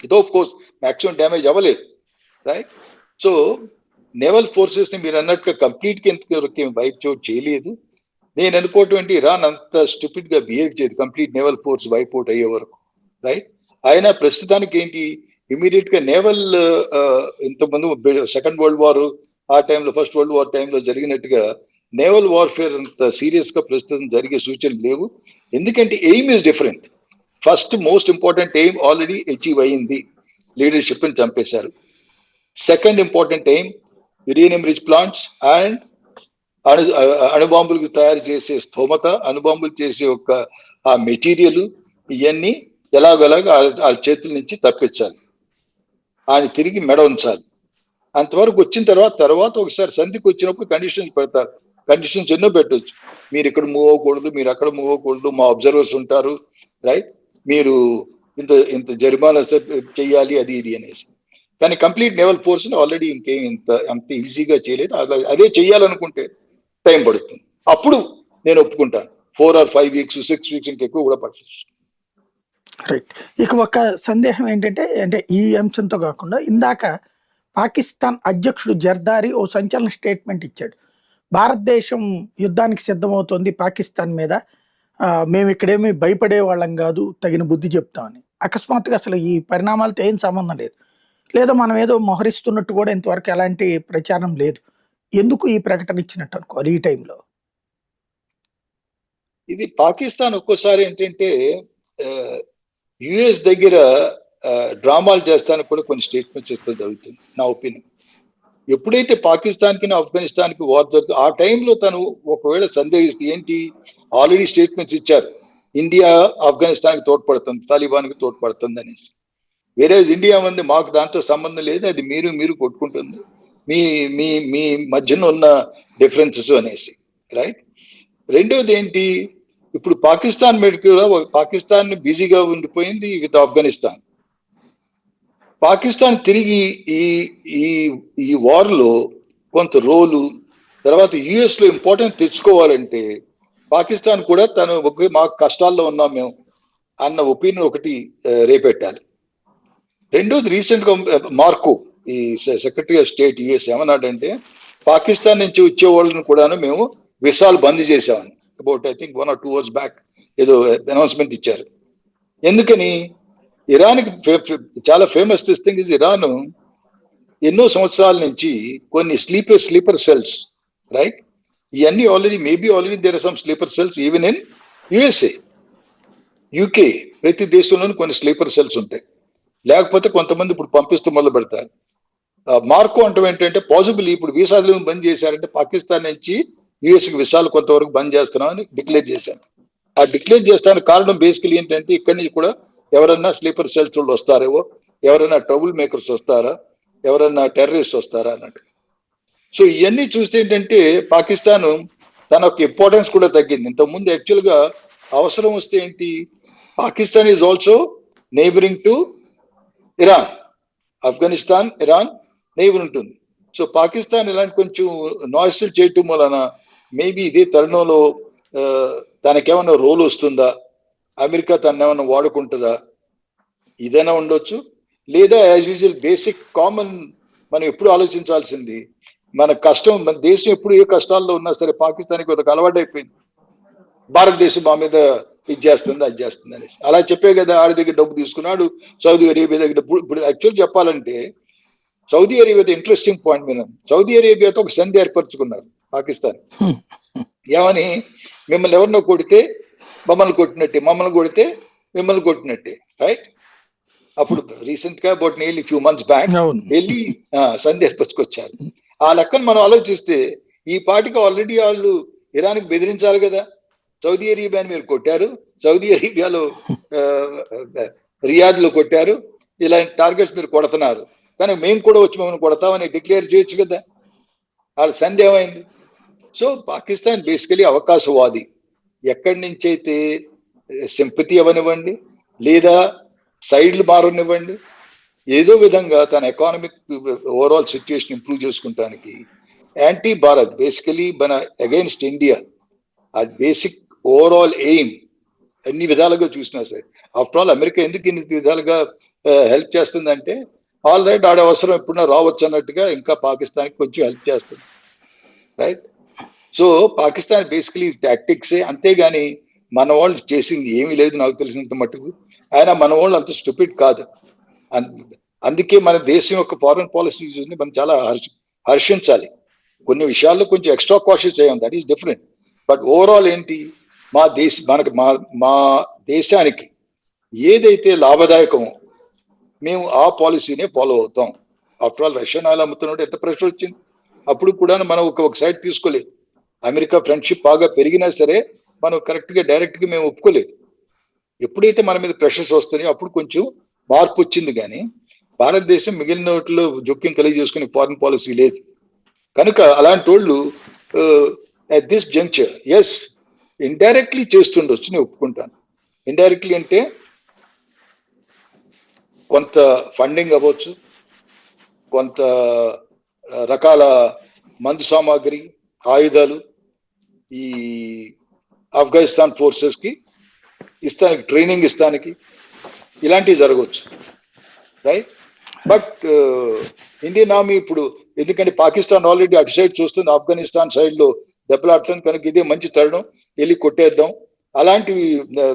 ఇదో ఆఫ్ కోర్స్ మాక్సిమం డ్యామేజ్ అవ్వలేదు, రైట్? సో నేవల్ ఫోర్సెస్ ని మీరు అన్నట్టుగా కంప్లీట్ గా ఎంతవరకు వైప్ చేయలేదు. నేను అనుకోవటం ఇరాన్ అంత స్టూపిడ్ గా బిహేవ్ చేయదు complete naval force wipe out అయ్యే వరకు, రైట్? ఆయన ప్రస్తుతానికి ఏంటి ఇమీడియట్ గా నేవల్ ఇంతకుముందు సెకండ్ వరల్డ్ వార్ ఆ టైంలో ఫస్ట్ వరల్డ్ వార్ టైంలో జరిగినట్టుగా నేవల్ వార్ఫేర్ అంత సీరియస్ గా ప్రస్తుతం జరిగే సూచనలు లేవు. ఎందుకంటే aim is different. First most important aim already achieve అయింది, లీడర్షిప్ ని చంపేశారు. Second important aim uranium rich plants and అణుబాంబులకు తయారు చేసే స్థోమత, అణుబాంబులు చేసే ఒక ఆ మెటీరియల్, ఇవన్నీ ఎలాగోలాగా వాళ్ళ చేతుల నుంచి తప్పించాలి, ఆయన తిరిగి మెడ ఉంచాలి. అంతవరకు వచ్చిన తర్వాత ఒకసారి సంధికి వచ్చినప్పుడు కండిషన్స్ పెడతారు. కండిషన్స్ ఎన్నో పెట్టవచ్చు. మీరు ఇక్కడ మూవ్ అవ్వకూడదు, మీరు అక్కడ మూవ్ అవ్వకూడదు, మా అబ్జర్వర్స్ ఉంటారు, రైట్? మీరు ఇంత ఇంత జరిమానా చెయ్యాలి, అది ఇది అనేసి. కానీ కంప్లీట్ నేవల్ ఫోర్స్ ఆల్రెడీ ఇంకేం అంత ఈజీగా చేయలేదు. అదే చెయ్యాలనుకుంటే టైం పడుతుంది. అప్పుడు నేను ఒప్పుకుంటాను 4 or 5 weeks 6 weeks ఇంకెక్కువ కూడా పట్టచ్చు. రైట్. ఇక ఒక సందేహం ఏంటంటే, అంటే ఈ అంశంతో కాకుండా ఇందాక పాకిస్తాన్ అధ్యక్షుడు జర్దారి ఓ సంచలన స్టేట్మెంట్ ఇచ్చాడు. భారతదేశం యుద్ధానికి సిద్ధమవుతోంది పాకిస్తాన్ మీద, మేము ఇక్కడేమి భయపడే వాళ్ళం కాదు, తగిన బుద్ధి చెప్తామని. అకస్మాత్తుగా అసలు ఈ పరిణామాలతో ఏం సంబంధం లేదు, లేదా మనం ఏదో మొహరిస్తున్నట్టు కూడా ఇంతవరకు ఎలాంటి ప్రచారం లేదు. ఎందుకు ఈ ప్రకటన ఇచ్చినట్టు అనుకోవాలి ఈ టైంలో? ఇది పాకిస్తాన్ ఒక్కోసారి ఏంటంటే యుఎస్ దగ్గర డ్రామాలు చేస్తానికి కూడా కొన్ని స్టేట్మెంట్స్ ఇస్తూ జరుగుతుంది నా ఒపీనియన్. ఎప్పుడైతే పాకిస్తాన్కి ఆఫ్ఘనిస్తాన్కి వార్ జరుగుతుంది ఆ టైంలో తను ఒకవేళ సందేహిస్తే ఏంటి, ఆల్రెడీ స్టేట్మెంట్స్ ఇచ్చారు ఇండియా ఆఫ్ఘనిస్తాన్కి తోడ్పడుతుంది, తాలిబాన్కి తోడ్పడుతుంది అనేసి. వేరే ఇండియా మంది మాకు దాంతో సంబంధం లేదు, అది మీరు కొట్టుకుంటుంది, మీ మీ మీ మధ్యన ఉన్న డిఫరెన్సెస్ అనేసి, రైట్? రెండోది ఏంటి, ఇప్పుడు పాకిస్తాన్ పాకిస్తాన్ బిజీగా ఉండిపోయింది విత్ ఆఫ్ఘనిస్తాన్. పాకిస్తాన్ తిరిగి ఈ ఈ ఈ వార్ లో కొంత రోలు తర్వాత యుఎస్ లో ఇంపార్టెన్స్ తెచ్చుకోవాలంటే పాకిస్తాన్ కూడా తను మాకు కష్టాల్లో ఉన్నాం మేము అన్న ఒపీనియన్ ఒకటి రేపెట్టాలి. రెండోది రీసెంట్ గా మార్కో ఈ సెక్రటరీ ఆఫ్ స్టేట్ యుఎస్ ఏమన్నాడంటే పాకిస్తాన్ నుంచి వచ్చే వాళ్ళని కూడాను మేము విసాలు బంద్ చేసామని about I think 1 or 2 years back ఏదో అనౌన్స్మెంట్ ఇచ్చారు. ఎందుకని, ఇరాన్కి చాలా famous this thing is Iran ఎన్నో సంవత్సరాల నుంచి కొన్ని స్లీపర్ సెల్స్, రైట్? ఇవన్నీ already there are some sleeper cells even in USA, UK, ప్రతి దేశంలోనూ కొన్ని స్లీపర్ సెల్స్ ఉంటాయి. లేకపోతే కొంతమంది ఇప్పుడు పంపిస్తూ మొదలు పెడతారు. మార్కో అంటాం ఏంటంటే పాసిబుల్ ఇప్పుడు వీసాలు బంద్ చేశారంటే పాకిస్తాన్ నుంచి యుఎస్కి విసాలు కొంతవరకు బంద్ చేస్తున్నామని డిక్లేర్ చేశారు. ఆ డిక్లేర్ చేస్తానికి కారణం బేసికలీ ఏంటంటే ఇక్కడి నుంచి కూడా ఎవరన్నా స్లీపర్ సెల్స్ వాళ్ళు వస్తారేవో, ఎవరైనా ట్రబుల్ మేకర్స్ వస్తారా, ఎవరన్నా టెర్రరిస్ట్ వస్తారా అన్నట్టు. సో ఇవన్నీ చూస్తే ఏంటంటే పాకిస్తాన్ తన యొక్క ఇంపార్టెన్స్ కూడా తగ్గింది. ఇంతకుముందు యాక్చువల్గా అవసరం వస్తే ఏంటి, Pakistan is also neighbouring to Iran, Afghanistan Iran neighbour ఉంటుంది. సో పాకిస్తాన్ ఇలాంటి కొంచెం నాయిస్లు చేయటం వలన మేబీ ఇదే తరుణంలో తనకేమన్నా రోల్ వస్తుందా, అమెరికా తనేమన్నా వాడుకుంటుందా, ఇదైనా ఉండొచ్చు. లేదా యాజ్ యూజువల్ బేసిక్ కామన్ మనం ఎప్పుడు ఆలోచించాల్సింది, మన కష్టం, మన దేశం ఎప్పుడు ఏ కష్టాల్లో ఉన్నా సరే పాకిస్తాన్కి ఒక అలవాటు అయిపోయింది, భారతదేశం మా మీద ఇది చేస్తుంది అది చేస్తుంది అనేసి. అలా చెప్పే కదా ఆడి దగ్గర డబ్బు తీసుకున్నాడు, సౌదీ అరేబియా దగ్గర. ఇప్పుడు యాక్చువల్ చెప్పాలంటే సౌదీ అరేబియాతో ఇంట్రెస్టింగ్ పాయింట్ విన్నాం. సౌదీ అరేబియాతో ఒక సంధి ఏర్పరచుకున్నారు పాకిస్తాన్. ఏమని, మిమ్మల్ని ఎవరినో కొడితే మమ్మల్ని కొట్టినట్టే, మమ్మల్ని కొడితే మిమ్మల్ని కొట్టినట్టే, రైట్? అప్పుడు రీసెంట్ గా about nearly few months back వెళ్ళి సంధి ఏర్పరచుకొచ్చారు. ఆ లెక్కను మనం ఆలోచిస్తే ఈ పాటికి ఆల్రెడీ వాళ్ళు ఇరాన్కి బెదిరించాలి కదా, సౌదీ అరేబియాని మీరు కొట్టారు, సౌదీ అరేబియాలో రియాద్ లో కొట్టారు, ఇలాంటి టార్గెట్స్ మీరు కొడుతున్నారు, కానీ మేము కూడా వచ్చి మమ్మల్ని కొడతామని డిక్లేర్ చేయొచ్చు కదా. వాళ్ళ సంధి ఏమైంది? సో పాకిస్తాన్ బేసికలీ అవకాశవాది. ఎక్కడి నుంచి అయితే సింపతి అవనివ్వండి లేదా సైడ్లు మారనివ్వండి, ఏదో విధంగా తన ఎకానమిక్ ఓవరాల్ సిచ్యుయేషన్ ఇంప్రూవ్ చేసుకుంటానికి యాంటీ భారత్ బేసికలీ మన అగైన్స్ట్ ఇండియా ఆ బేసిక్ ఓవరాల్ ఎయిమ్ అన్ని విధాలుగా చూసినా సరే. ఆఫ్టర్ ఆల్ అమెరికా ఎందుకు ఇన్ని విధాలుగా హెల్ప్ చేస్తుందంటే ఆల్ రైట్ ఆడ అవసరం ఎప్పుడన్నా రావచ్చు అన్నట్టుగా ఇంకా పాకిస్తాన్కి కొంచెం హెల్ప్ చేస్తుంది, రైట్. సో పాకిస్తాన్ బేసికలీ టాక్టిక్సే, అంతేగాని మన వాళ్ళు చేసింది ఏమీ లేదు నాకు తెలిసినంత మట్టుకు. ఆయన మన వాళ్ళు అంత స్టూపిడ్ కాదు. అందుకే మన దేశం యొక్క ఫారెన్ పాలసీని మనం చాలా హర్షించాలి. కొన్ని విషయాల్లో కొంచెం ఎక్స్ట్రా కాషియస్ అయ్యాం, that is different. But overall ఏంటి, మా దేశానికి ఏదైతే లాభదాయకమో మేము ఆ పాలసీనే ఫాలో అవుతాం. ఆఫ్టర్ ఆల్ రష్యన్ ఆయిల్ అమ్ముతున్నట్టు ఎంత ప్రెషర్ వచ్చింది, అప్పుడు కూడా మనం ఒక సైడ్ తీసుకోలేదు. అమెరికా ఫ్రెండ్షిప్ బాగా పెరిగినా సరే మనం కరెక్ట్గా డైరెక్ట్గా మేము ఒప్పుకోలేదు. ఎప్పుడైతే మన మీద ప్రెషర్స్ వస్తున్నాయో అప్పుడు కొంచెం మార్పు వచ్చింది. కానీ భారతదేశం మిగిలిన వాటిలో జోక్యం కలిగి చేసుకునే ఫారిన్ పాలసీ లేదు. కనుక అలాంటి వాళ్ళు at this juncture yes indirectly చేస్తుండొచ్చు, నేను ఒప్పుకుంటాను. ఇండైరెక్ట్లీ అంటే కొంత ఫండింగ్ అవ్వచ్చు, కొంత రకాల మందు సామాగ్రి, ఆయుధాలు ఈ ఆఫ్ఘనిస్తాన్ ఫోర్సెస్కి ఇస్తానికి, ట్రైనింగ్ ఇస్తానికి ఇలాంటివి జరగవచ్చు, రైట్. బట్ ఇండియన్ ఆర్మీ ఇప్పుడు, ఎందుకంటే పాకిస్తాన్ ఆల్రెడీ అటు సైడ్ చూస్తుంది, ఆఫ్ఘనిస్తాన్ సైడ్లో దెబ్బలాడుతుంది, కనుక ఇదే మంచి తరుణం, వెళ్ళి కొట్టేద్దాం. అలాంటివి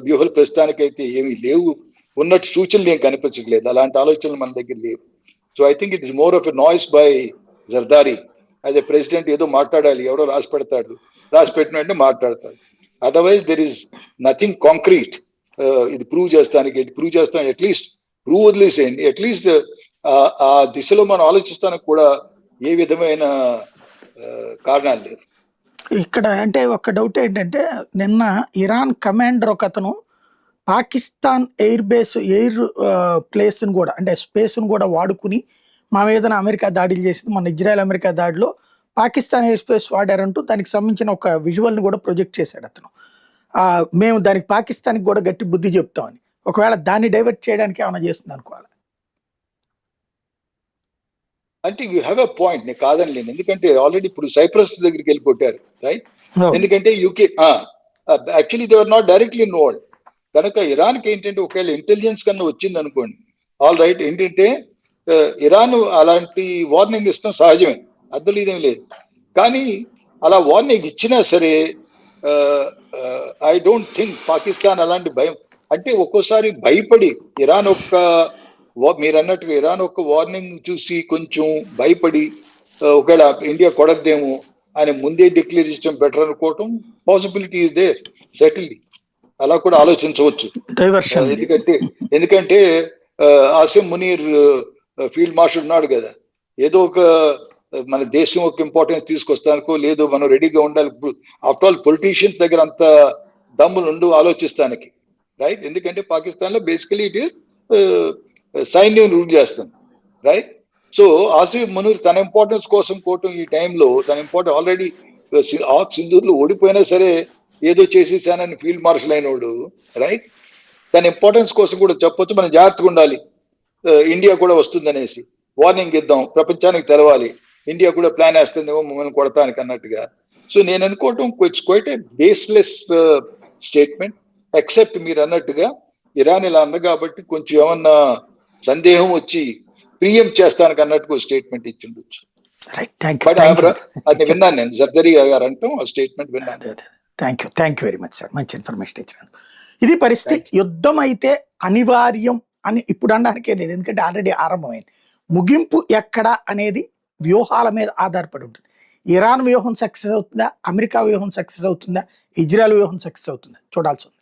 వ్యూహాలు ప్రస్తుతానికైతే ఏమీ లేవు, ఉన్నట్టు సూచనలు ఏం కనిపించట్లేదు, అలాంటి ఆలోచనలు మన దగ్గర లేవు. So I think it is more of a noise by Zardari. As a president ఏదో మాట్లాడాలి, ఎవడో రాసి పెడతాడు, రాసి పెట్టిన వెంటనే మాట్లాడతాడు. Otherwise there is nothing concrete. ఇది ప్రూవ్ చేస్తాను అట్లీస్ట్ ప్రూవ్ వదిలేసేయండి, అట్లీస్ట్ ఆ దిశలో మనం ఆలోచిస్తానికి కూడా ఏ విధమైన కారణాలు లేవు. ఇక్కడ అంటే ఒక డౌట్ ఏంటంటే, నిన్న ఇరాన్ కమాండర్ ఒక అతను పాకిస్తాన్ ఎయిర్ ప్లేస్ని కూడా, అంటే స్పేస్ను కూడా వాడుకుని మా మీదన అమెరికా దాడులు చేసింది, మన ఇజ్రాయెల్ అమెరికా దాడిలో పాకిస్తాన్ ఎయిర్ స్పేస్ వాడారంటూ దానికి సంబంధించిన ఒక విజువల్ని కూడా ప్రొజెక్ట్ చేశాడు అతను. మేము దానికి పాకిస్తాన్కి కూడా గట్టి బుద్ధి చెప్తామని. ఒకవేళ దాన్ని డైవర్ట్ చేయడానికి ఏమైనా చేస్తుంది అనుకోవాలి. అంటే యూ హ్యావ్ ఎ పాయింట్, నేను కాదని లేను. ఎందుకంటే ఆల్రెడీ ఇప్పుడు సైప్రస్ దగ్గరికి వెళ్ళిపోయారు, రైట్. ఎందుకంటే UK actually they are not directly involved. కనుక ఇరాన్కి ఏంటంటే ఒకవేళ ఇంటెలిజెన్స్ కన్నా వచ్చింది అనుకోండి, ఆల్ రైట్, ఏంటంటే ఇరాన్ అలాంటి వార్నింగ్ ఇస్తాం సహజమే, అద్దలు ఇదేం లేదు. కానీ అలా వార్నింగ్ ఇచ్చినా సరే ఐ డోంట్ థింక్ పాకిస్తాన్ అలాంటి భయం, అంటే ఒక్కోసారి భయపడి ఇరాన్ మీరు అన్నట్టుగా ఇరాన్ ఒక వార్నింగ్ చూసి కొంచెం భయపడి ఒకవేళ ఇండియా కొడద్దేమో అని ముందే డిక్లేర్ చేయడం బెటర్ అనుకోవటం పాసిబిలిటీ ఇస్ దేర్ సెటిల్డ్. అలా కూడా ఆలోచించవచ్చు. ఎందుకంటే ఆసిమ్ మునీర్ ఫీల్డ్ మార్షల్ ఉన్నాడు కదా, ఏదో ఒక మన దేశం ఒక ఇంపార్టెన్స్ తీసుకొస్తానికో లేదో మనం రెడీగా ఉండాలి. ఆఫ్టర్ ఆల్ పొలిటీషియన్స్ దగ్గర అంత దమ్ములు ఆలోచిస్తానికి, రైట్. ఎందుకంటే పాకిస్తాన్ లో బేసికలీ ఇట్ ఈస్ సైన్యం రూల్ చేస్తుంది, రైట్. సో ఆసిఫ్ మునీర్ తన ఇంపార్టెన్స్ కోసం కోవటం ఈ టైంలో, తన ఇంపార్టెన్స్ ఆల్రెడీ ఆఫ్ సింధూర్లో ఓడిపోయినా సరే ఏదో చేసేసానని ఫీల్డ్ మార్షల్ అయినోడు, రైట్. తన ఇంపార్టెన్స్ కోసం కూడా చెప్పొచ్చు, మనం జాగ్రత్తగా ఉండాలి, ఇండియా కూడా వస్తుందనేసి వార్నింగ్ ఇద్దాం, ప్రపంచానికి తెలవాలి, ఇండియా కూడా ప్లాన్ వేస్తుందేమో మమ్మల్ని కొడతానికి అన్నట్టుగా. సో నేను అనుకోవటం it's quite a baseless statement. Except మీరు అన్నట్టుగా ఇరాన్ ఇలా అంది కాబట్టి కొంచెం ఏమన్నా సందేహం వచ్చి ప్రియం చేస్తానికి అన్నట్టుగా స్టేట్మెంట్ ఇచ్చి ఉండొచ్చు. బట్ అది విన్నాను నేను, జర్దరీ గారు అంటాం ఆ స్టేట్మెంట్ విన్నాను. Thank you very much sir, మంచి ఇన్ఫర్మేషన్ ఇచ్చినందుకు. ఇది పరిస్థితి. యుద్ధం అయితే అనివార్యం అని ఇప్పుడు అనడానికే లేదు, ఎందుకంటే ఆల్రెడీ ఆరంభమైంది. ముగింపు ఎక్కడ అనేది వ్యూహాల మీద ఆధారపడి ఉంటుంది. ఇరాన్ వ్యూహం సక్సెస్ అవుతుందా, అమెరికా వ్యూహం సక్సెస్ అవుతుందా, ఇజ్రాయెల్ వ్యూహం సక్సెస్ అవుతుందా చూడాల్సి ఉంది.